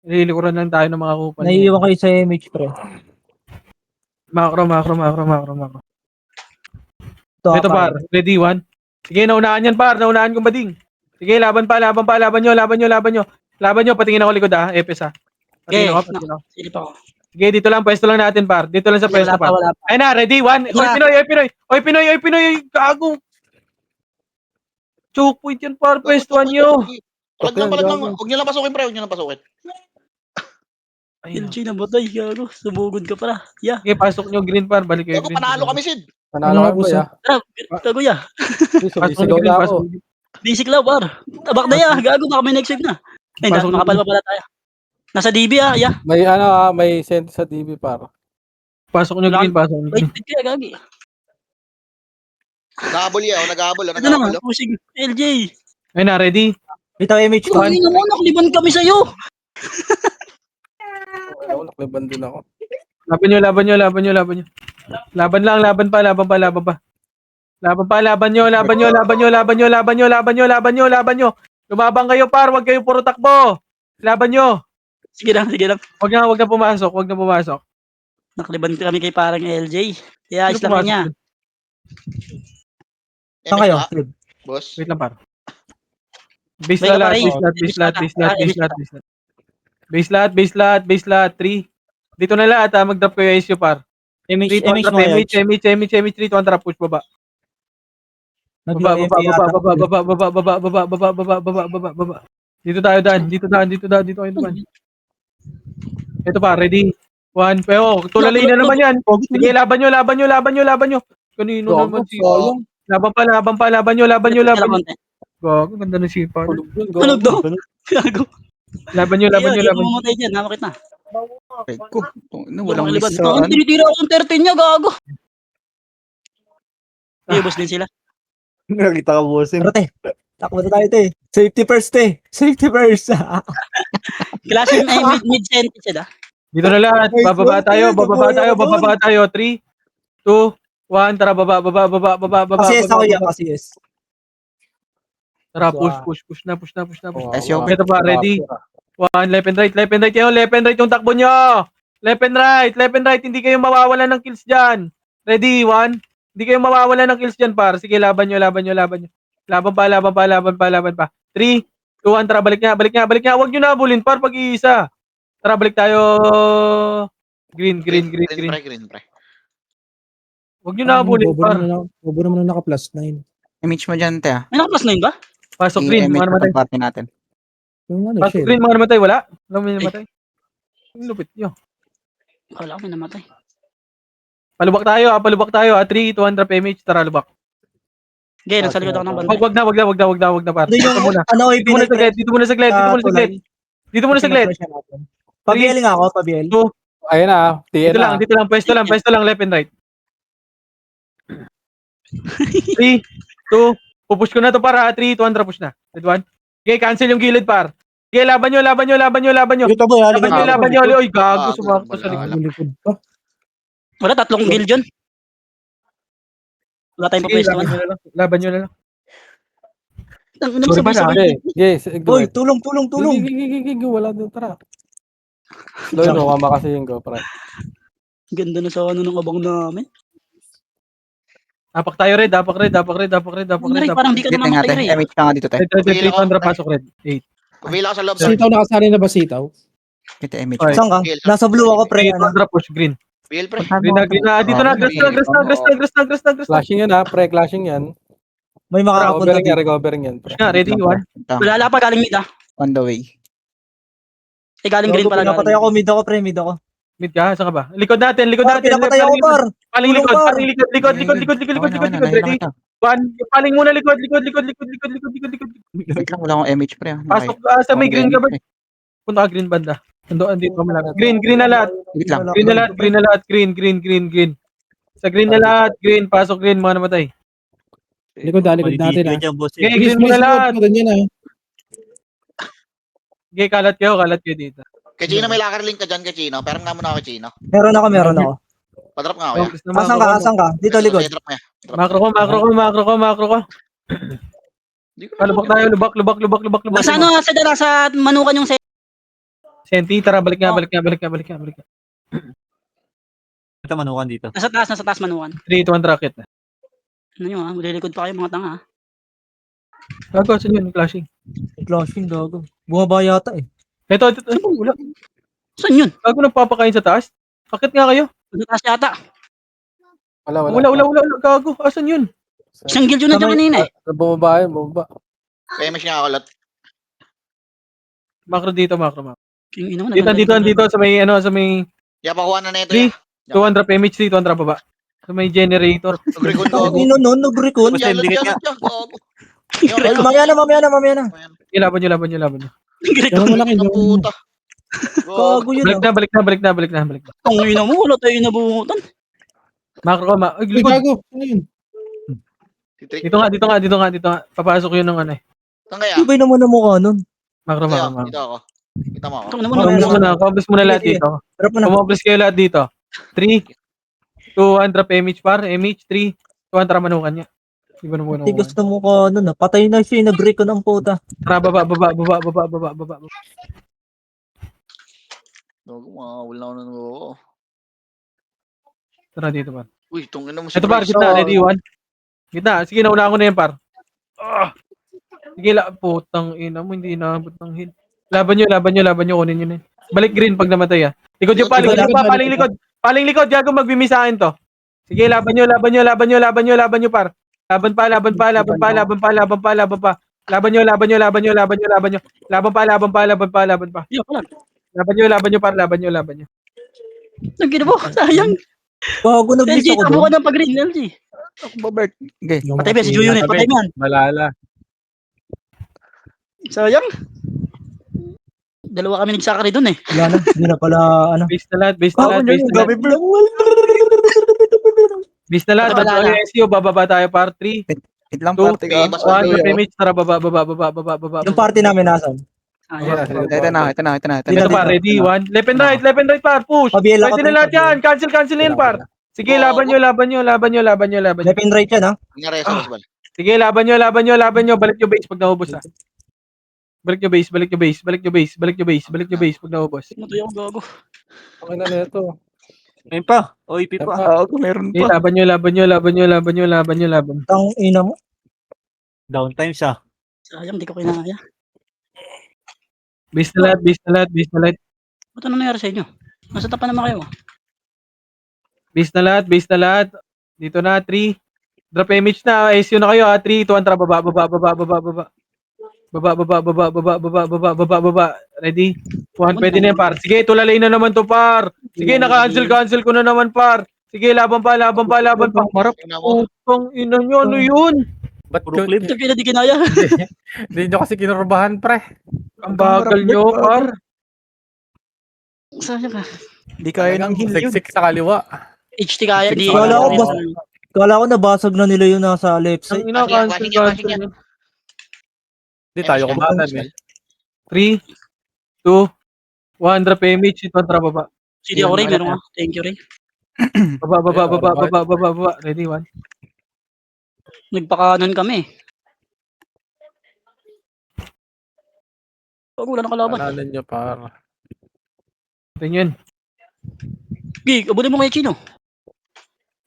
Nililikuran lang tayo ng mga kupal. Naiiwan kayo sa image, pre. Macro. Ito par. Ready, 1. Sige, naunahan yan par. Naunahan kong bading. Sige, laban nyo. Patingin ako likod ah. Epes ah. Okay. Patingin ako. Silip ako. Sige, dito lang. Pwesto lang natin par. Dito lang sa pwesto par. Wala pa. Ay na, ready, 1. Oy, Pinoy. Gago. Choke point yan par. Pwestuhan nyo. Palag lang. Huwag nyo lang pasukin, pre. Ayun. LG na batay. Gago. Sumugod ka pala. Yeah. Sige, pasok nyo green par. Balik kayo Gago, green. panalo kami, Sid. Panalo ka, Ano, boy, ah. Tara, gago ya. Pasok Sumisigaw nyo green. na Pasok ako. nyo. Basic lang, par. Tabak na ya. Gago, baka may next wave na. Ay, Pasok na- makapal pa pala tayo. Nasa DB ah. Yeah. May send sa DB par. Pasok nyo green. Pasok nyo Wait, green. kaya gagi. Nag-aabol yan. Nag-aabol. Ito naman. Pusing. LJ. Ayun na, ready. Ito image ko. Kumain na mo. Nakliban kami sa'yo. Ako, nakliban din ako. Laban nyo. Laban pa. Laban nyo. Lumabang kayo par, wag kayo puro takbo. Laban nyo. Sige lang. Wag na pumasok. Nakliban kami kay parang LJ. Kaya ayos Sino lang niya. Saan kayo? Boss. Wait lang par. Base May lahat, base lahat, 3. Dito na lahat ha, mag-drop kayo SU par. 3 Image to mo yun. MH, 3 to trap push baba. Baba. Dito tayo daan, dito kayo duman. Ito pa, ready? 1, pero tulalay na naman yan. Sige, laban nyo. Kanino naman si Laban nyo. Gago, ganda ng sipa. Tulog daw. Gago. Laban nyo. Hindi mo mamatay dyan. Hamakit na. Ko. Walang Makaliban. miss sa Ang tinitira ko yung 13 niya. Gago. Iubos din sila. Nakita ka, boss. Rote. Takbo na tayo, te. Safety first. Klase ay mid-sentence siya. Dito na lahat. Bababa tayo. 3, 2, 1. Tara, baba. Kasi yes ako yan. Kasi yes. Tara, push na. Asyo. Ito pa, ready? 1, left and right kayo. Left and right yung takbo nyo. Left and right. Hindi kayo mawawalan ng kills dyan. Ready, 1. Hindi kayo mawawala ng kills dyan, par. Sige, laban nyo. Laban pa. 3, 2, 1, tara, balik nga. Huwag nyo na abulin, par, pag-iisa. Tara, balik tayo. Green. Pre. Huwag nyo na abulin, par. Bobo naman na naka plus 9. Image mo dyan, te ah. May naka plus 9 ba? Pasok green, I-image mga mo namatay. tong party natin. Yung ano, Pasok shell. green, mga namatay. Wala? Wala may namatay. Ang lupit nyo. Wala ko may namatay. Palubak tayo. 3, 200 PMH. Tara, lubak. Okay, nasa likod ako ng banda. Wag na, par. Ano yung, Dito muna. ano, Dito muna saglit. Dito muna saglit. Pabiel nga ako, pabiel. Ayun na, Dito lang. Pwesto lang, left and right. 3, 2, pupush ko na to para 3, 200 push na. Red 1. Okay, cancel yung gilid, par. Okay, laban nyo. Ito ba, Laban nyo. Oy, gago, sumakot ko sa likod. Ang likod pa. Wala, 3 guild yun. Wala tayong Sige, papwestuhan. laban nyo na lang. Ang ina mo Sorry, sabay-sabay. Uy, tulong. Gigi, wala doon, tara. Loy, no, kamakasihin ko, pre. Ganda na sa ano ng abang namin. Apak tayo, red. Parang di ka Dito na natin. mamatay, Ray. Image ka nga dito, te. Red, 300 pasok, red. 8. Kumila ka sa loob. Sitaw, nakasali na ba sitaw? Dito image Okay. mo. Saan ka? Nasa blue ako, pre. Ano? 300 push, green. Biel, pre. Green na. Dito na, grass na. Flashing yan ha, pre-clashing yan. May makakapunta dito. Recovering yan, pre. Push nga, ready, 1. Wala pa galing mid ah. On the way. Eh, galing green pala. Pinapatay ako, mid ako. Mid ka, saan ka ba? Likod natin. Pinapatay ako, par. Paling Tulong, likod, par. likod. Ready? 1. Paling muna, likod. Wait lang, wala akong image, pre. ah. Pasok sa may green cover. Punta ka green banda. Andito ka malapit. Green na lahat. Wait lang. Green. Sa green na lahat, green. Pasok green, mga namatay. Likod natin ah. Dyan, boss. Okay, green mo na lahat. Ganyan ah. Okay, kalat kayo dito. Kay Chino, may locker link ka dyan kay Chino. Pero nga muna ako kay Chino. Meron ako. Padrop nga ako yan. Asan ka? Dito likod. Drop nga. Makro ko. Lubak tayo, lubak. Nasa ano, sa manukan yung Senti, tara, balik nga. Ito, manukan dito. nasa taas manukan. 3, 2, 1 rocket. Ano nyo ah, malilikod pa kayo mga tanga ah. Gago, saan yun? Clashing. Clashing, gago. Bumaba yata eh. Ito, wala. Saan yun? Gago, nagpapakain sa taas. Bakit nga kayo? Nasa taas yata. Wala. Gago, asan yun? Isang guild yun na dyan kanina eh. Bumaba. Kaya mas nga ako lot. Makro dito. Yung ina mo, Dito, sa may, Ya, pakuha na na ito. 3, 200 PMH, 200 baba. Sa may generator. Nag-recon ko. Nag-recon. Basta hindi ka. Mamaya na. Laban nyo. Diyan mo lang yun. Puta. Gago yun. Balik na. Ang ina mo, wala tayo nabuhutan. Makro ko, Ay, likod. gago. Ano yun? Dito nga. Papasok yun ng ano eh. Saan kaya? Ibay naman ang mukha nun. Makro. Dito ako. Kita mo ako. Ito naman, Kumablis mo na lahat Sige. dito. Harap mo na. Kumablis kayo lahat dito. 3, 200 PMH par. MH, 3, 200 manukan niya. Iba na muna. Tigas na mukha nun ah. Patay na siya. Nag-recon ang puta. Tara, baba. Wala na ako. Tara dito par. Uy, tungin na mo Ito par, gitna. Ready, 1. Gitna. Sige, nauna ko na yan par. Sige, putang ina mo. Hindi inaabot ng heal. Laban nyo. Kunin nyo na yun. Balik green pag namatay ah. Likod yung paling likod. Gago, magbimi sa akin to. Sige, laban nyo par. Laban pa. Laban pa. Laban pa. Laban pa. Laban nyo par. Nagkina mo, sayang. Gago, nag-miss LG, ako tabo doon. ka ng pag-green, LG. Babert. Okay. Patay ba si Juyo na? Patay mo yan. Malala. Sayang. Dalawa kami nagsakari dun eh. Wala na. Hindi na pala, ano. Base na lahat. Gabi blank. Base na lahat. Wala na. SEO, bababa tayo par 3, Wait lang, 2, party ka. 1, PMH. Tara, baba. Yung party namin nasan? Ayan. Ito na. Ito par, ready, 1. Left and right par, push. Pabiel ako, Pwede na lahat yan. Cancel na yan par. Sige, laban nyo. Left and right yan ha. Nangyari sa Roswell. Sige, laban nyo. Balik nyo base pag naubos ha. Balik nyo base pag naubos. Matuloy ako gago. Okay na ito. Ayun pa. OIP pa. Oo, meron Okay, pa. laban nyo, laban nyo, laban nyo, laban nyo, laban nyo, laban. Tang ina mo. Downtime siya. Sayang, di ko kinaya. Base na lahat, base na lahat, base na lahat. Ba't ano nangyari sa inyo? Nasa tapan naman kayo. Base na lahat, base na lahat. Dito na, 3. Drop image na, SU na kayo, 3, 2, 1, tara, baba, baba, baba, baba, baba. Baba, baba, baba, baba, baba, baba, baba, baba. Ready? 1, pwede na yan, par. Sige, tulalay na naman to, par. Sige, cancel ko na naman, par. Sige, laban pa, laban pa, laban pa. Marap. Ina mo. Putang ina nyo, ano yun? Ba't Puro clip. Ito di kinaya. Hindi nyo kasi kinurbahan, pre. Ang bagal nyo, par. Sayang ka. Di kaya ng heal yun. Siksik sa kaliwa. HT kaya, di. Wala ako, boss. Kala ko nabasag na nila yun nasa left Ang side. ina, Flashing yan, cancel, flashing yan, flashing cancel. yan. Hindi tayo kumatan eh. 3, 2, 1, drop image. Ito, tara, baba. CD ako Ray, meron ka. Thank you Ray. Baba, baba, baba, baba, baba, baba. Ready, 1. Nagpakanan kami. Pag wala ng kalaban. Pananan nyo, par. Ito yun. Gig, abulin mo kay Chino.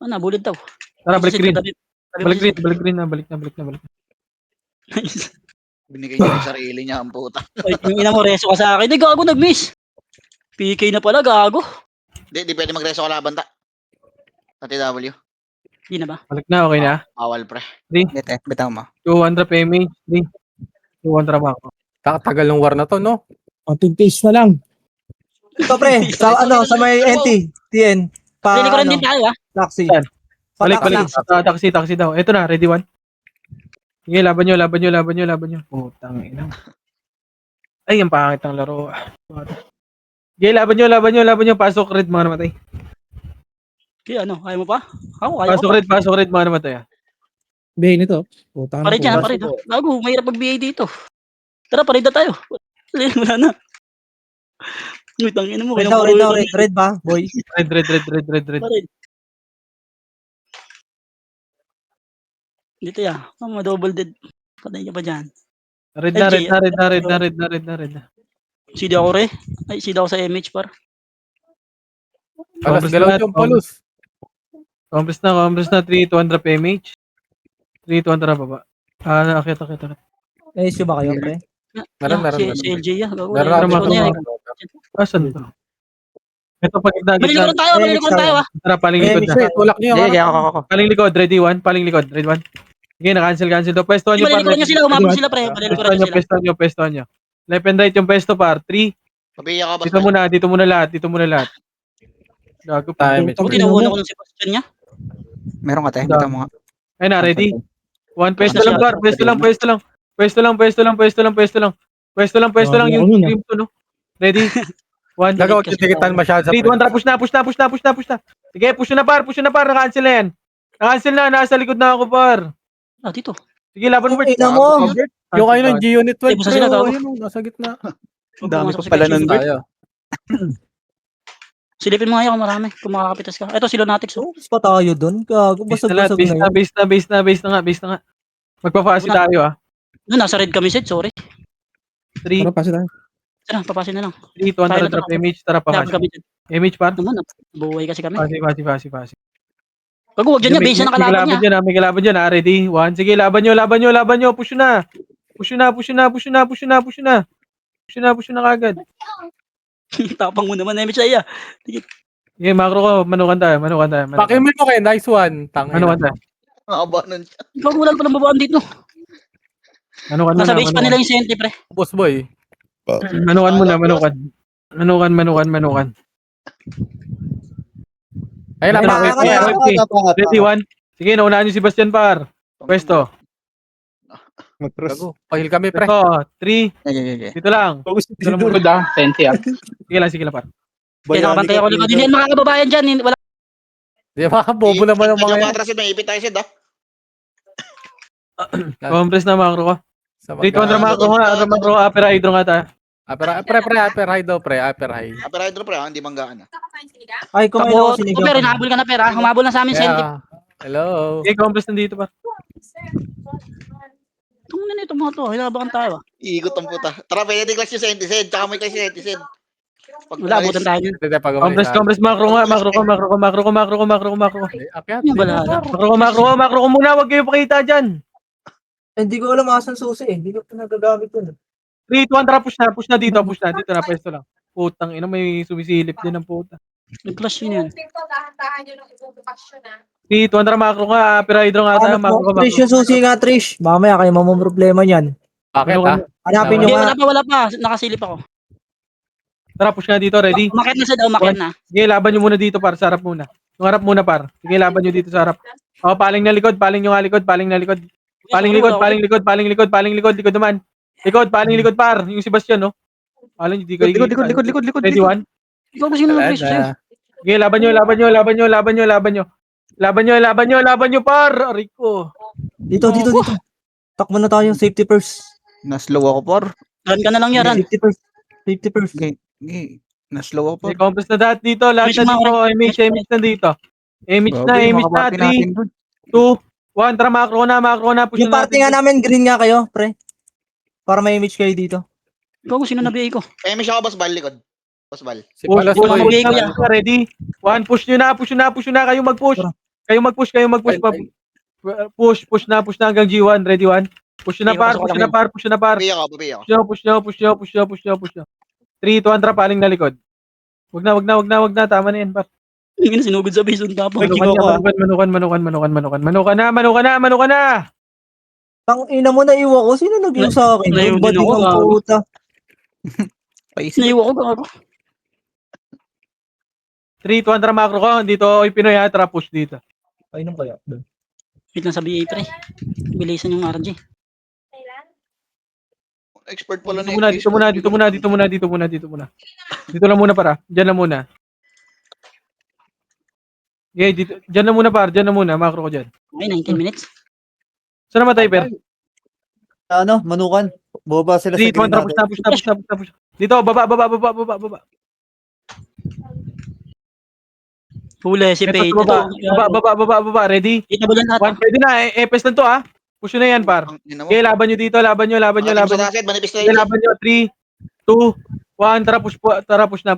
Ano, bulid daw. Tara, balik green. Tabi- Balik green, balik green na. Balik na, balik na, balik na. Binigay niya yung sarili niya ang puta. Ay, yung ina mo, reso ka sa akin. Di, gago, nag-miss. PK na pala, gago. Di pwede magreso ka laban ta. Sa TW. Di na ba? Balik na, okay na. Bawal pre. Bete, bitaw mo. 2, 1, drop image. 3, 2, 1, drop ako. Tagal ng war na to, no? Konting-taste na lang. Ito pre, sa sa may NT, TN. Pili ko rin ano, din tayo, ha? taxi. Saan? Balik, Patak balik. na. Taxi daw. Ito na, ready, 1. Sige, laban nyo, laban nyo, laban nyo, laban nyo. Putang ina. Ay, ang pangit ng laro. Sige, laban nyo, laban nyo, laban nyo. Pasok red, mga namatay. Kaya ano, ayaw mo pa? Ako, ayaw ko Pasok pa. red, mga namatay. Bahin ito. Puta Parid yan, parid. Gago, mahirap mag-BA dito. Tara, parid na tayo. Wala na. Uy, tangin mo. Red daw, red ba, boy? Red. Parid. Dito ya. Double dead. Patay ka pa dyan. Red na. CD ako Ray. Ay, CD ako sa MH par. Alas, galaw yung palos. Compress na. 3, 2, 1, drop image. 3, 2, 1, tara, baba. Akit. Issue ba kayo, pre? Meron. Si LJ ya. Gago. Meron Meron Meron ako. na yan. Asan to? Ito pag Malilikuran tayo, ha? Tara, paling likod na. Shit, tulak nyo Hindi, yung kaya ako. Paling likod, ready, 1. Paling likod, ready, 1. Sige, na-cancel to. Pwesto nyo, par. Malilikuran niya sila, umabot sila pre. Malilikuran niya sila. Pwesto nyo. Left and right yung pwesto, par. 3. Pabiya ka ba? Dito muna lahat. Gago pa. time. Buti nauna ko ng Sebastian niya. Meron ka tayo, bitaw mo nga. Ayun na, ready? 1, pwesto lang, par. Pwesto lang yung stream to, no? Ready? 1. Nagawa yung tikitan masyado sa 3, 2, 1, push na. Sige, push na par. Na-cancel na yan. Na-cancel na, nasa likod na ako, par. Ah, dito. Sige, laban mo, Bert. Ina mo. Yung kayo ng G-Unit 12, Ay, basta sila, gago. yun, nasa gitna. Ang dami pa pala nun, Bert. Tayo. Silipin mo nga kung marami. Kung makakapitas ka. Ito, si Lunatics. Oh. Mas pa tayo doon. Gago, basag-basag na yun. Base na nga. Magpa-fast tayo, ah. Doon, nasa red kami, Sid. Sorry. 3, Tara, pasa tayo. Tara, papasin na lang. 3, 2, 1, drop image. Tara, Dapat pa-fast. kami, Sid. Image, par. Naman, buhay kasi kami. Fast. Wag huwag dyan niya. Base na nakalaban niya. May kalaban dyan, ah. Ready? 1. Sige, laban nyo. Push na. Push na kagad. Tapang mo naman, MH ay ah. Sige, macro ko. Manukan tayo. Pakimin mo kayo, nice one. Tangin. Manukan tayo. Nakaba nun siya. Wag wala pa ng babaan dito. Manukan Nasa base pa nila yung senti, pre. Boss boy. Manukan muna. Ayun na, Ready, 1. Sige, naunahan nyo si Bastian, par. Pwesto. Gago. Pahil kami, pre. Ito, 3. Okay. Dito lang. Sige lang, par. Kaya nakabantay ako likod. Hindi yan makakababayan dyan. Wala. Di ba? Bobo naman ang mga Medyo yan. matrasid, may ipit tayo Sid ah. Compress na macro ko. Sa 3, 2, 1, macro, upper hydro nga tayo. Upper high daw, pre. Upper high. Upper hydro pre, hindi manggaan ah. Ay, kumain ako Tapos, sinigaw. pero hinahabol ka na, pera. Humabol na sa amin, senti. Yeah. Hello. Sige, compress nandito, par. Tumuna na ito mga to. Hinabakan tayo. Iikot ang puta. Tara, pwede clash yung senti Sid. Tsaka may clash yung senti Sid. Pag Wala, abutan tayo yun. Hindi, pag Compress, compress, macro nga, macro ko, macro ko, macro ko, macro ko, macro ko, macro ko. Akyat. Yung balala. Macro ko, macro ko, macro ko muna, huwag kayo pakita dyan. Hindi ko alam asan susi eh. Hindi ko pa nagagamit yun. 3, 2, 1, push na dito, dito na, pwesto lang. Putang ina, may sumisilip din ng puta. Nag-flash yun yan. 3, 2, 1, macro ka, Pyrohydro nga tayo, macro ko, Trish, macro. yung susi nga, Trish. Mamaya kayo problema niyan. Bakit ha? Hanapin nyo Hindi, nga. wala pa. Nakasilip ako. Tara, push na dito, ready? Umakyat na siya daw, umakyat na. Sige, laban nyo muna dito, par, sa harap muna. Yung harap muna, par. Sige, laban nyo dito sa harap. O, paling na likod, paling nyo nga likod, paling na likod. Paling likod, paling likod, paling likod, paling likod, likod naman. Likod, paling likod, par. Yung Sebastian, no? Paling, di ko Likod. Ready, one? Ikaw ba sino nag-flash sa'yo? Sige, laban nyo, par. Rico. Dito. Takbo na tayo. Safety first. Na-slow ako, por. Run ka na lang yan, run. Safety first. Okay. Na-slow ako, por. Sige, compress na lahat dito, lahat na dito. MH na dito. MH na, 3, 2, 1. Tara, macro na. Push Yung na party nga namin, green nga kayo, pre. Para may image kayo dito. Ikaw ba sino nabiyay ko? Kaya may siya ka, Boss Bal, likod. Boss Bal. Si Palos Push, ko Bigay ko push, yan. ready? 1, push nyo na. Kayo mag-push. Kayo mag-push. Push na hanggang G1. Ready, 1? Push na par. Push nyo. 3, 2, 1, paling na likod. Wag na. Tama na yan, par. Hindi na sinugod sa base, ang tapo. Manukan na. Tang ina mo, naiwa ko. Sino nag-iwa sa akin? Naiwa Yung din bading ako, ang gago. puta. Naiwa ko, gago. 3, 2, 1, macro ko. Dito, Pinoy ha. Tara, push dito. Ay, nung kaya. Wait lang sa BA, pre. Bilisan yung RG. Expert pala Dito na muna. Dito muna. Dito lang muna, para. Diyan lang muna. Okay, dito. Diyan lang muna, par. Macro ko dyan. Okay, 19 minutes. Saan naman tayo, per? Ano, manukan. Boba sila 3, 2, 1, sa grenada. push. Dito, baba. Huli, si Pay. Baba. Ready? Dito ba dyan lahat? 1, pwede na. Epes lang to, ha? Push na yan, par. Okay, laban nyo dito. Laban nyo. Manipis na Okay, laban nyo. 3, 2, 1. Tara, push na.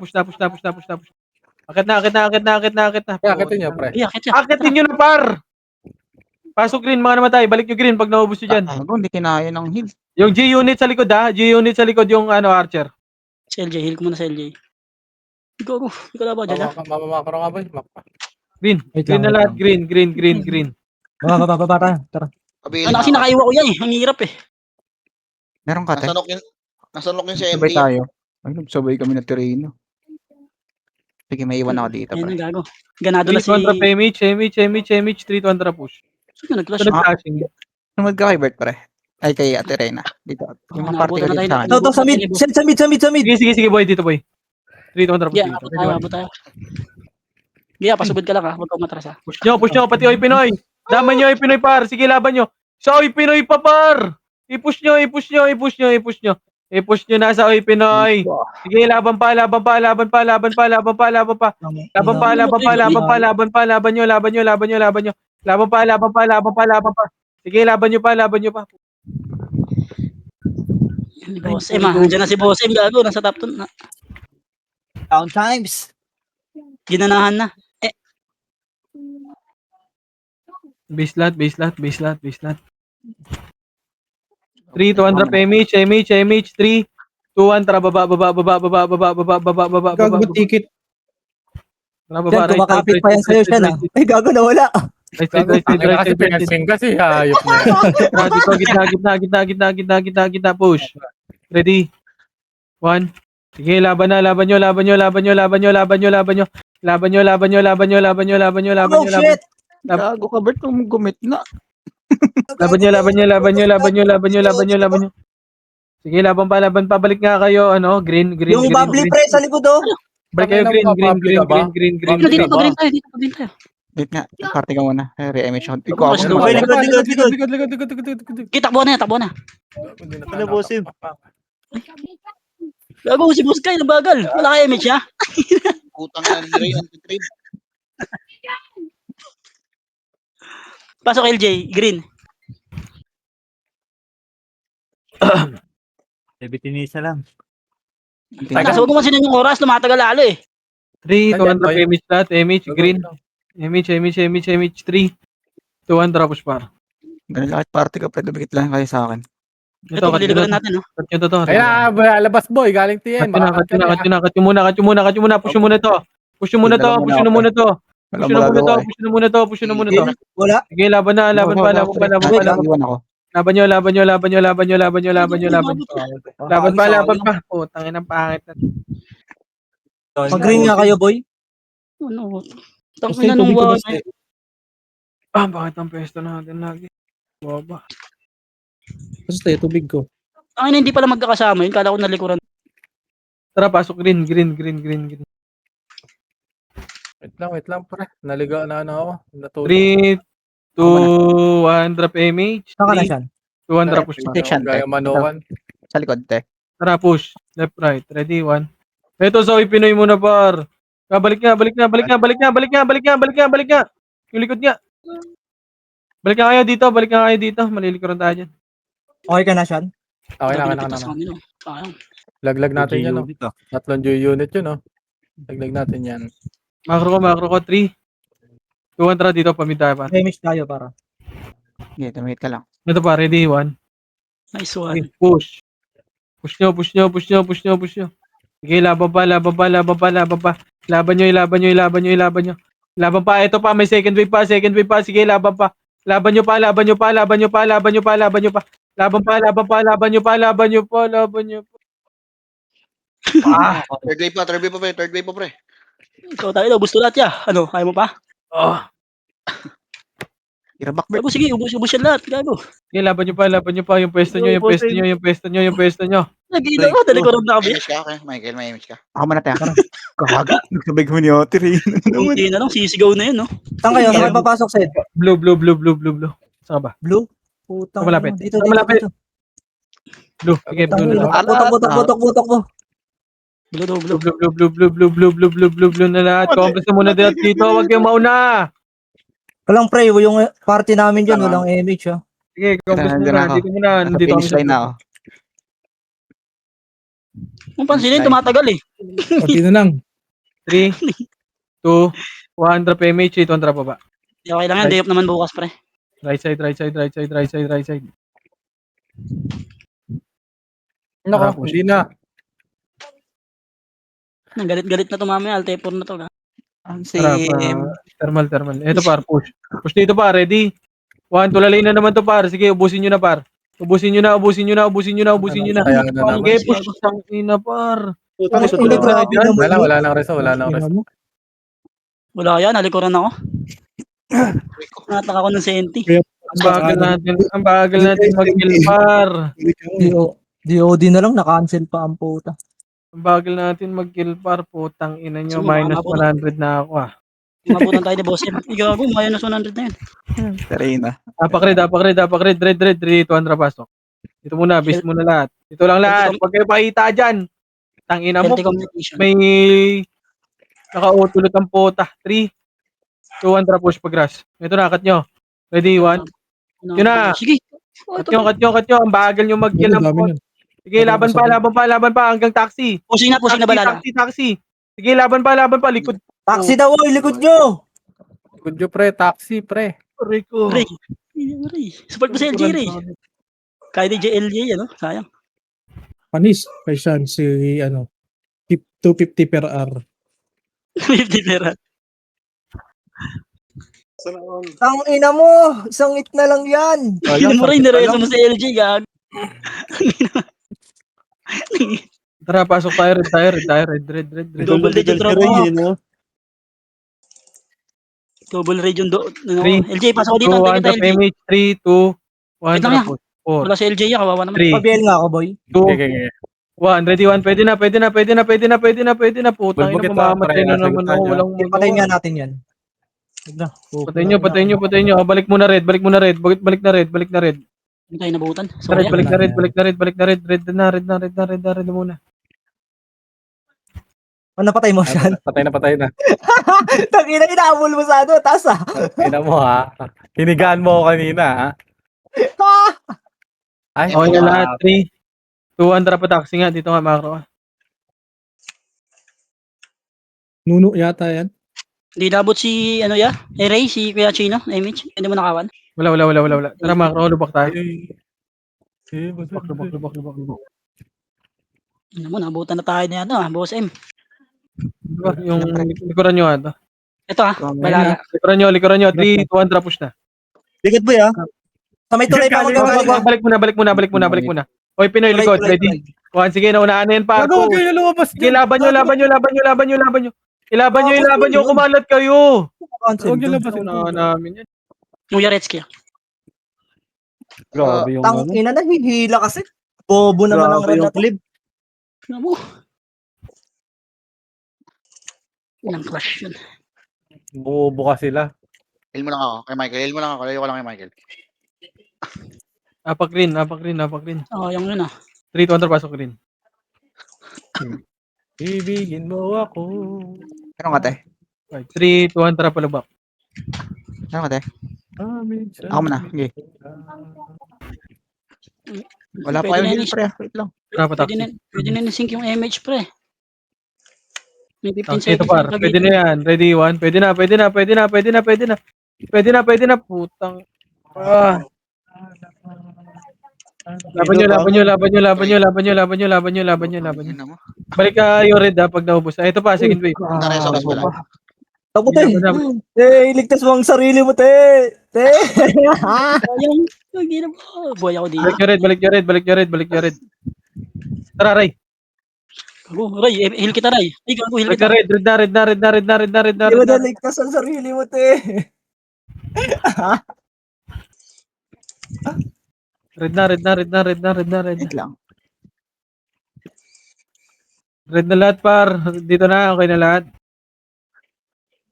Akit na. Akitin niyo, pre. Akitin nyo na, par. Pasok green, mga namatay. Balik nyo green pag naubos nyo dyan. Ako, hindi kinaya ng heal. Yung G-unit sa likod, ha? G-unit sa likod yung Archer. Si LJ, heal ko muna sa LJ. Ikaw na ba dyan, ha? Mamakro nga ba? Green. Wait Green na lang, lahat. Green. Baba, tara. Ano kasi nakaiwa ko yan, eh. Ang hirap, eh. Meron ka, te? Nasanok yun si Sabay MD. tayo. Ay, sabay kami na terreno. Sige, may iwan ako dito, Ayun pre. na, gago. Ganado 3 na si... contra MH. 3 contra push. Sino nag-clash? Sunod flashing. Sunod ka kay Bert, pre. Ay, kay Ate Reyna. Dito. Yung mga party ka Naabutan na dito tayo. sa akin. Ito, sa mid. Sige, boy. Dito, boy. 3 contra push. Yeah, abot tayo. Gaya, pasugod ka lang, ha? Huwag kang matras, ha? Push nyo. Pati Oy Pinoy. Daman nyo, Oy Pinoy, par. Sige, laban nyo. Sa Oy Pinoy pa, par. I-push nyo. I-push nyo na sa Oy Pinoy. Sige, laban pa. Laban pa. Sige, laban nyo pa. Boss M, ha? Nandiyan na si Boss M, gago. Nasa top 2 na. Down times. Ginanahan na. Base lot. 3, 200 MH, 3, 2, 1, tara, baba. Gago ba ticket? Tara, Diyan, baba, kumakapit pa yan sa'yo siya na. Ay, gago na wala. Right, Kasi pinasing kasi, hayop na yan. Tara, dito, gitna, push. Ready? 1. Sige, laban nyo. Oh, shit! Gago ka, Bert, kung gumit na. Laban nyo. Sige, laban pa, balik nga kayo, green. Yung bubbly pre sa likod, oh. Balik kayo, green. Dito pa green tayo. Wait nga, party ka muna. Re-MH ako. Ikaw Mas ako. luwal. Likod. Takbo na. Pinabusim. Gago, si Boss Kai, nabagal. Wala kaya image, ha? Putang na ni Ray, anti-trade. Pasok LJ, green. Bitinisa lang. Kasi huwag mo kasi yung oras, tumatagal lalo eh. 3, Nandyan, 200 boy. MH lahat. MH, green. MH, 3, 200 push par. Ganun lang party ka, pre. Dumikit lang kayo sa akin. Ito, maliliguran natin, no? Cut nyo to. Ayun na, labas boy, galing TN. Cut nyo muna. Push nyo muna to. Push nyo muna to. Push nyo muna to. Push nyo muna to. Push nyo muna to. Push nyo muna to. Wala. Sige, laban na. Laban pa. Iwan ako. Laban nyo. Laban pa. Putang ina, pangit na. Mag-green nga kayo, boy. Ano? Basta Tangin na yung nung tubig ko wala. basta. Bakit ang pwesto natin lagi? Baba. Basta yung tubig ko. Tangin na hindi pala magkakasama yun. Kala ko nalikuran. Tara, pasok. Green. Wait lang pre. Naligaw na ano ako. Natulog. 3, 2, 1, drop MH. Saan ka na 3, siyan? 200 push pa. Section, te. Gaya manukan. Sa likod, te. Tara, push. Left, right. Ready, 1. Ito, Zoe, Pinoy muna, par. Balik nga. Yung likod nga. Balik nga kayo dito. Malilikuran tayo dyan. Okay ka na siyan? Okay na. Sayang. Laglag natin yan. Unit, ah. 3 unit yun, no? Laglag natin yan. Macro ko. 3, 200 dito. Pamid tayo, par. Damage tayo para. Okay, tumingit ka lang. Ito, par. Ready, 1. Nice one. Okay, push. Push nyo. Sige, laban pa. Laban nyo. Laban pa. Ito pa, may second wave pa. Sige, laban pa. Laban nyo pa. Third wave pa, pre. Ikaw tayo daw. Gusto lahat ya. Ano? Kaya mo pa? Oh. Irabak, bro. Gago, sige. Ubus yan lahat. Gago. Sige, laban nyo pa. Yung pwesto nyo. Nagigila ko. Nalikuran na kami. Image ka, okay? Michael, may image ka. Ako muna, te. Kakaga. Nagsabay ko ni Otter, eh. Kunti na lang. Sisigaw na yun, no? Saan kayo? Saan kayo papasok, Sed? Blue. Saan ka ba? Blue? Putang. Malapit. Dito. Malapit. Blue. Sige, blue na lang. Putok mo. Blue na lahat. Compress na muna dito. Huwag kayong mauna. Walang pre, yung party namin dyan, walang image, ha? Sige, compress Nandun muna. ako. Dito muna. Nasa Nandito finish kami line na ako. Kung pansinin, tumatagal eh. Konti na lang. 3, 2, 1. Drop MH. 200 pa ba? Okay lang yan. Day off naman bukas, pre. Right side. Nako, hindi na. Galit na to mamaya. Altepor na to. Ang Tara, same. Thermal. Ito par, push. Push dito par, ready? 1, tulalay na naman to par. Sige, ubusin nyo na par. Ubusin nyo na. Kaya na naman. Okay, push. Tangina par. Wala nang reso. Wala yan. Nalikuran ako. Nataka ko ng senti. Ang bagal natin mag-kill par. DOD na lang, na-cancel pa ang puta. Ang bagal natin mag-kill par. Putang ina nyo. Minus 100 na ako ah. Mabutan tayo ni Boss M. Igago, minus 100 na yun. Karina. Apakred. Red. 200 pasok. Dito muna. Base muna lahat. Dito lang lahat. Huwag kayo pakita dyan. Tangina mo. Healthy communication. May naka-autolot ang pota. 3, 200 push pa grass. Ito na, cut nyo. Ready, 1. Yun na. Sige. Cut nyo. Ang bagal nyo mag-kill ng pot. Sige, laban pa. Hanggang taxi. Pushing na balala. Taxi. Sige, laban pa. Likod. Taxi daw, likod nyo! Good job, pre. Taxi, pre. Rico. Ray. Support mo si LJ, Ray. Kaya ni JLJ, ano? Sayang. Panis. Kaysan si, 250 per hour. 50 pera. Tang ina mo! Isang hit na lang yan! Tingnan mo rin, nireso mo si LJ, gag. Tara, pasok tayo. Red. Double region drop mo. Double region do. Three, LJ, pasok ko dito. 2, Antay kita, LJ. 3, 2, 1, Wait lang yan. 4, Wala si LJ, kawawa naman. 3, Pabiel nga ako, boy. 2, Okay. 1. Ready, 1. Pwede na. Putang ina, Bulbugit mamamatay lang, na pre. naman Nasa ako. gitna Walang Patayin nga magawa. natin yan. Wala. Patayin nyo. Balik muna red. Balik na red. Hindi tayo nabutan. Red, Sorry. balik na red. Red na muna. Napatay mo siya. Patay na. Tangina, inaabol mo sa ano, taas ah. Ina mo, ha? Hinigaan mo ako kanina, ha? Ay, Okay na lahat. 3, 2, 1. Drop a taxi nga. Dito nga, macro. Nuno yata yan. Hindi nabot si, ano ya? Ray, si Kuya Chino, Image. Hindi mo nakawan. Wala. Tara mga lubak tayo. Lubak. Lubak. Ano mo, nabutan na tayo na ano, Boss M. Diba? Yung likuran nyo ata. Ito balala. Likuran nyo. 3, 2, 1, push na. Ligat boy ah. Sa may tulay pa ako gagawin. Balik muna. Oy, Pinoy, likod. Ready? Juan, sige, naunahan na yan, par. Gagawa kayo lumabas Sige, laban nyo. Ilaban nyo, kumalat kayo. Huwag nyo labasin. Naunahan namin yan. Yung Yaretski. Grabe yung Tang ina, nahihila kasi. Bobo naman ang Grabe red na yung to. clip. Ano mo? Ilang crush yun. Bumubuka sila. Heal mo lang ako kay Michael. Heal mo lang ako. Layo ko lang kay Michael. Apak green. Oo, yung yun 3, 2, 1, pasok green. Ibigin mo ako. Meron ka, te? 3, 2, 1, tara palubak. Meron ka, te? Ako muna. Okay. Wala pa kayo Pwede na heal, yun. pre. Wait lang. Tara patak. Pwede na nisync yung image, pre. May 15 Ito seconds par, na pwede na yan. Ready, 1. Pwede na. Putang. Ah. Laban nyo. Ina mo. Balik ka, Yored, pag naubos. Ito pa, second wave. Nareso ka pala. Ako, te. Laban. Iligtas mo ang sarili mo, te. Te. Sayang. Hindi na ba? Boy ako dito. Balik nyo, Red. Tara, Ray. Gago, Ray. Heal kita, Ray. Ay, gago, heal Balik kita. na, Red na. Di mo naligtas ang sarili mo, te. Red na. Wait lang. Red na lahat, par. Dito na, okay na lahat.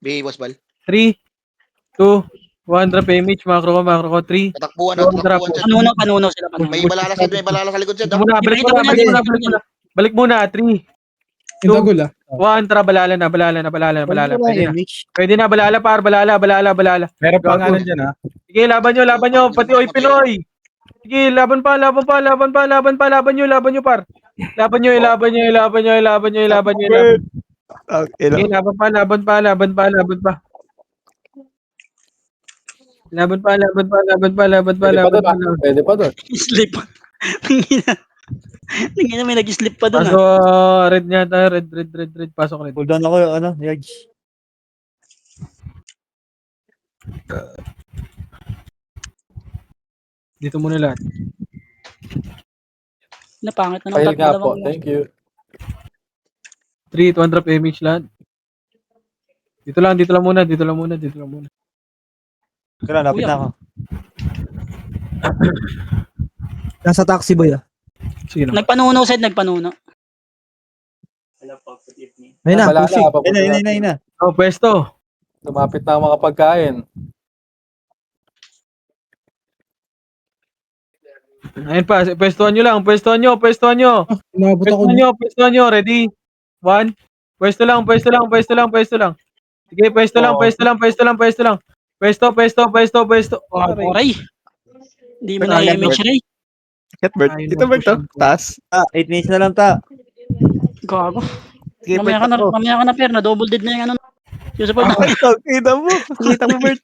Bigay boss bal. 3, 2, 1, drop image. Macro ko. 3. Tatakbuhan siya. Panuno sila. Panuno. May balala sa likod siya. Balik muna. 3, Yung tagol 1, tara, balala na. Pwede na, balala, par. Balala. Meron pang Gago. ano dyan, ha? Sige, laban nyo. Pati oy, Pinoy. Sige, laban pa. Laban nyo, par. Laban nyo. Sige, laban pa. Pwede pa doon. Slip. Tingin na may nag-slip pa doon. Paso, red niya tayo. Red. Pasok red. Hold on ako, Yags. Dito muna lahat. Napangit na File ng nga tatlo po. Thank you. 3, 2, drop image lahat. Dito lang muna. Kaya lapit na ako. Nasa taxi boy, ah. Sige lang. Nagpanuno, nagpanuno. Ayun na, Wala pushing. na. Ayun na. Oh, pwesto. Lumapit na ang mga pagkain. Ayun pa, pwestuhan nyo lang. Inabot ako. Pwestuhan nyo. Ready? 1. Pwesto lang. Sige, pwesto lang. Pwesto. Oh, Ray. Hindi mo na image, Ray. Dito, Bert, to? Taas. 8 minutes na lang ta. Gago. Sige, Mamaya ka na, Per. Na double dead na yung ano. Yung support na. Kita mo, Bert.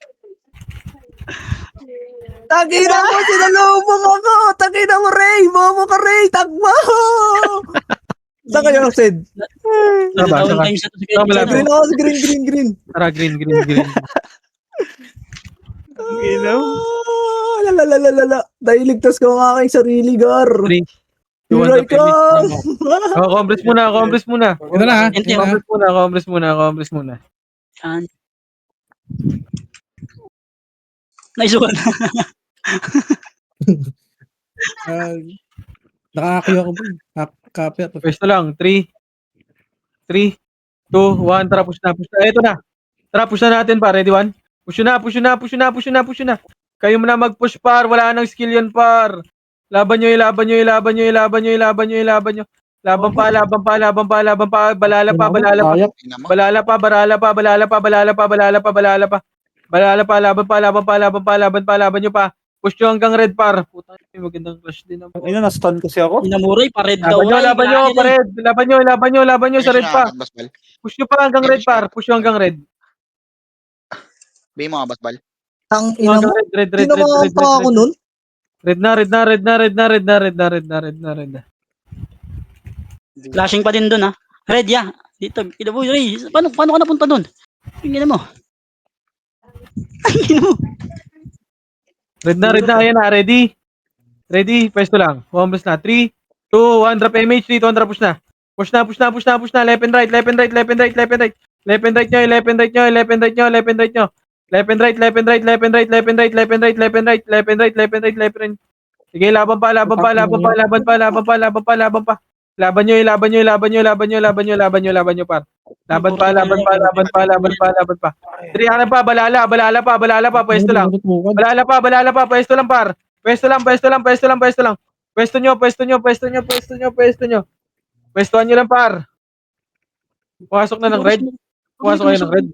Tangina mo, sinalubong ako! Tangina mo, Ray! Bobo ka, Ray! Tagmo! Saan kayo, Sid? Down times na to si Kuya Wala, Chino. Green ako, green. Tara, green. Lalalala. Dahil ligtas ko ang aking sarili, Gar. 3, 2, 1, Hiray drop ka! image. Oh, compress muna. Ito na ha. Ente, Compress muna. Yan. Nice one. Nakakakuya ko po. Kapit. Pwesto lang. 3, 2, 1. Tara, push na. Ito na. Tara, push na natin, par. Ready, 1? Push na. Kayo mo na mag-push, par. Wala nang skill yun, par. Laban nyo. Laban pa. Balala pa. Laban nyo pa. Push nyo hanggang red par. Puta, may magandang clash din naman. Ina, na-stun kasi ako. Inamuray, pared daw. Laban nyo, pared. Laban nyo sa red pa. Basbal. Push nyo pa hanggang red par. Push nyo hanggang red. Bay mo nga, basbal. Tang Push nyo ina hanggang mo. red. Tinamang pa ako nun. Red na. Flashing pa din dun, ha. Red, ya. Dito, Kinabuhi, Ray. Paano ka napunta dun? Tingnan mo. Tingnan mo. Red na. Ayan na. Ready. Pwesto lang. Homeless na. 3, 2, 1. Drop MH. 3, 2, 1. Push na. Push na. Left and right nyo. Sige, laban pa. Laban nyo, par. Laban pa. 3, ano pa, balala pa, pwesto lang. Balala pa, pwesto lang, par. Pwesto lang. Pwesto nyo. Pwestuhan nyo lang, par. Pumasok na ng red. Pumasok kayo ng red.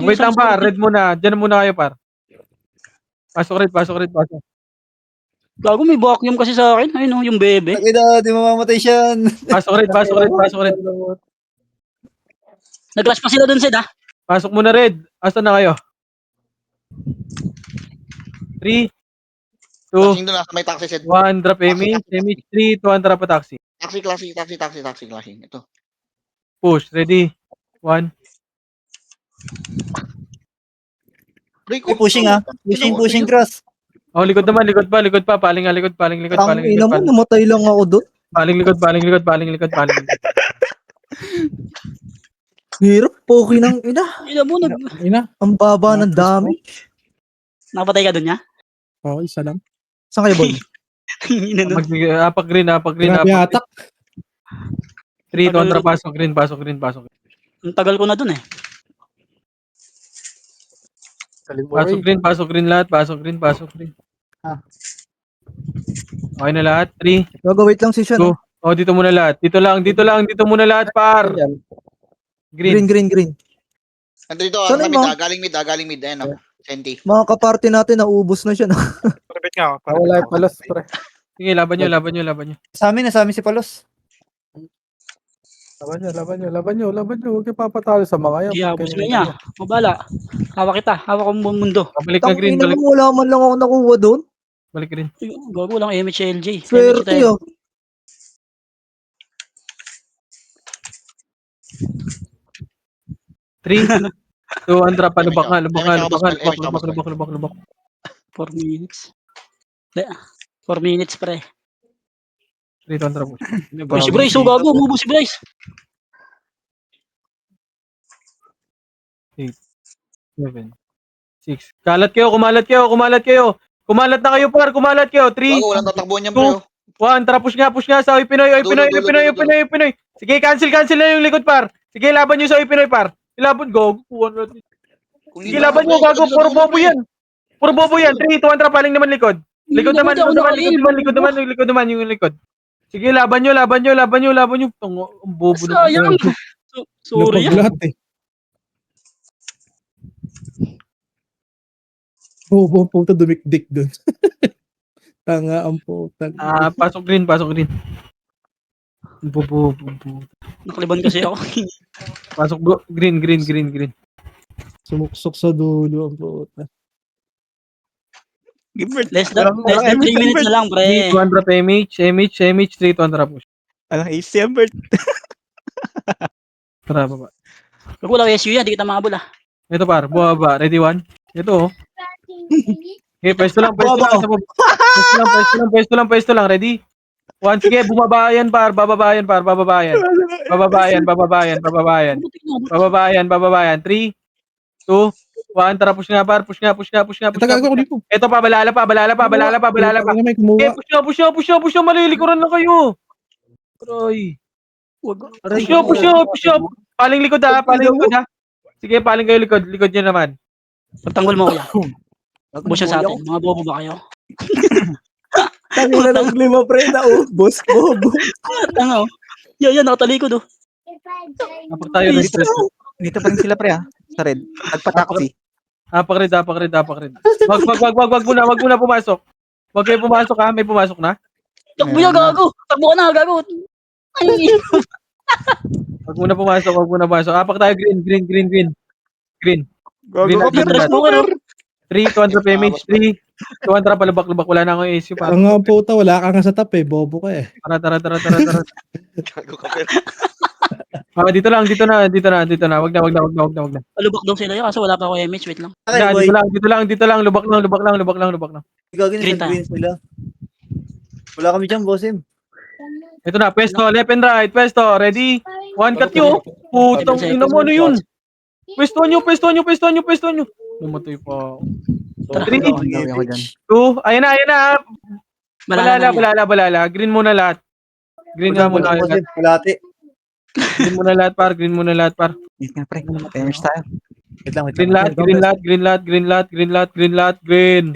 Wait lang, par. Red muna. Diyan muna kayo, par. Pasok red. Gago, may vacuum kasi sa akin. Ayun, yung bebe. Takina, di mamamatay siya. Pasok red. Nag-clash pa sila dun, Sid, ha. Pasok muna red. Asan na kayo? 3, 2, Taxing doon, nasa may taxi set. 1. Drop MH. 3, 2, 1. Drop pa taxi. Taxi, clashing. Ito. Push. Ready. 1. Pushing ah. Pushing cross. Oh, likod pa. Paling likod. Tang ina mo, namatay lang ako doon. Paling likod. Hirap, poki ng ina. Ina mo, Ang baba ng dami. nakapatay ka dun, ya? Oo, isa lang. Saan kayo, boy? Ina nun. Apak green. Grabe hatak. 3, 2, 1. Pasok green. Ang tagal ko na dun, eh. Pasok green lahat. Okay na lahat. 3. Gago, wait lang si Sean. Go. Oh, dito muna lahat. Dito muna lahat, par. Green. Green. Nandito, Saan sa mo? mid, galing mid. Ayan, Senti. Mga kaparty natin, naubos na siya. No? Wala yung palos, pre. Sige, laban nyo. Sa amin si Palos. Laban nyo. Huwag kayo papatalo sa mga yan. Kaya, bus mo niya. Mabala. Hawak ko ang mundo. Balik na Tang green. ina mo, wala man lang ako nakuha doon. Balik green. Gago lang MHLJ. Swerte yun. 3, 2, 1. Drop pa. Lubak. 4 minutes. 4 minutes, pre. 3, 2, 1. Drop. Uy, si Bryce, gago. Umubo si Bryce. 7, 6. Kumalat kayo. Kumalat na kayo, par. 3, Bago, walang tatakbuhan niyan, pre. 1. Tara, push nga sa Oy Pinoy. Sige, cancel na yung likod, par. Sige, laban nyo sa Oy Pinoy, par. Laban, gago. Sige, laban nyo, gago. Puro bobo yan. 3, 2, 1. Tara, paling naman likod. Likod naman. Yung likod. Sige, laban nyo. Ang bobo na. Sayang. Sorry, Lapag lahat eh. Bobo ang puta dumikdik dun. Tanga ang puta. Pasok green. Bobo. Nakaliban kasi ako. Pasok green. Sumuksok sa dulo ang puta. Less than 3 minutes na lang, pre. 3, 2, 1. Drop MH. 3, 2, 1. Drop push. Alang AC ang bird. Tara, baba. Gago lang SU yan, di kita makabula. Ito, par. Buha. Ready, 1. Ito, oh. Okay, pwesto lang. Pwesto lang. Ready? 1, sige, bumabayan, par. Bababayan. 3, 2, 1. Tara, push nga, par. Push nga. Tagal ko dito. Ito pa, balala pa. May Okay, kumuha. push nyo. Malilikuran lang kayo. Aray. Push nyo. Paling likod, ha. Sige, paling kayo likod. Likod nyo naman. Pagtanggol mo, kuya. Boss siya sa atin. Mga bobo ba kayo? Tangina ng lima, pre, naubos. Bobo. Tanga, oh. Yan, nakatalikod, oh. Kapag tayo, Dito pa rin sila, pre, ha? Sa red. Nagpa-taxi. Apakred. Wag muna pumasok. Wag kayo pumasok ha, may pumasok na. Takbo niya, gago. Takbo ka na, gago. Ay, Wag muna pumasok. Apak tayo, green. Green Gago na ka, pero Tres mo, ano? 3, 200 PMH, 3, 200 palubak-lubak, wala na akong issue pa. Ang nga puta, wala ka nga sa top eh. Bobo ka eh. Tara. Gago ka, pero. Dito na. Wag na. Palubak daw sila yun, kaso wala pa ako MH, wait lang. Akin, boy. Dito lang, lubak lang. Gagawin Green sa green sila. Wala kami dyan, bosim. Ito na, pwesto, left and right, pwesto, ready? One cut nyo. Putang ina mo, ano yun? Pwesto nyo. Namatay pa ako. Three. Gawin ako dyan. 2, ayan na. Balala. Green muna lahat. Green nga muna lahat. Kulati. Green muna lahat, par. Wait nga, pre. Damage tayo. Wait lang. Green lahat. 15.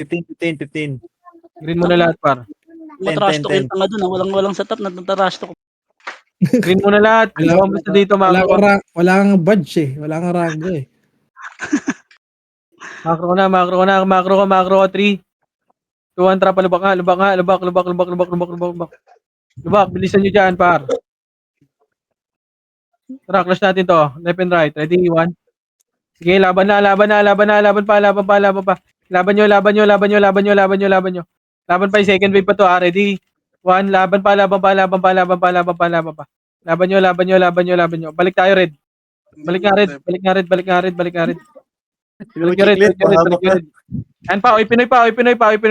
Green muna lahat, par. Matrash talk yung tanga dun, walang setup na trash talk. Green muna lahat. Ikaw basta dito, Wala kang badge eh. Wala kang rango eh. Macro ka, 3. 2, trap, lubak. Lubak, bilisan nyo dyan, par. Tara, clash natin to. Left and right. Ready, 1. Sige, laban pa. Laban nyo. Laban pa yung second wave pa to, ready. 1, laban pa. Laban nyo. Balik tayo, red. Balik nga red. Balik nyo, red. Yan pa, oy Pinoy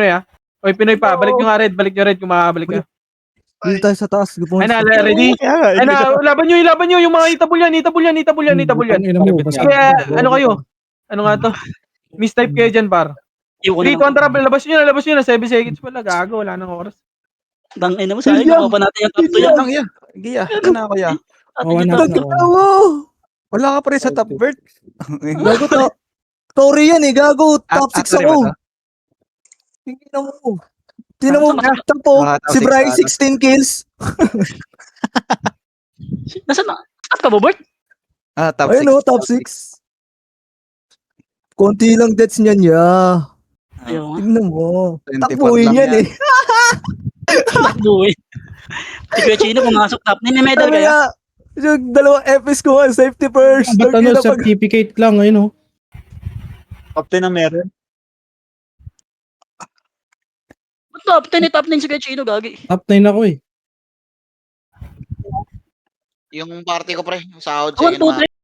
ha. Oy Pinoy pa, balik nyo nga red, kung makakabalik ka. Dito tayo sa taas. Ay na, ready? Ay na, laban nyo, yung mga itabul yan. Ina mo, basta. Kaya, ano kayo? Ano nga to? Mistype kayo dyan, par. Yung 3 kontra, labas nyo na, 7 seconds pala, gago, wala nang oras. Tangin na mo, sayang, nakuha pa natin yung top 2 yan. Ang iya. Giya. Ito na ako ya. Atin yung na. top Tatawa! Wala ka pa rin sa top vert. Gago to. Story yan eh, gago. Top 6 sorry ako. ba to? Tingnan mo, tampo. Top Si six, Bryce, top 16 kills. Nasaan na? Top ka ba, Bert? Top 6. Ayun o, top 6. Konti lang deaths niyan, ya. Ayaw nga. Tingnan mo. 24 Takbuhin lang yan eh. Takbo eh. Si Kuya Chino pumasok top. Medal Ano kaya? ya? Yung dalawang FS ko, safety first. Ba't ano, Lagi na pag- certificate lang, ayun oh. Top 10 na meron. Top 10 si Kuya Chino, gagi. Top 9 ako eh. Yung party ko, pre. Yung sahod, 1, 2, second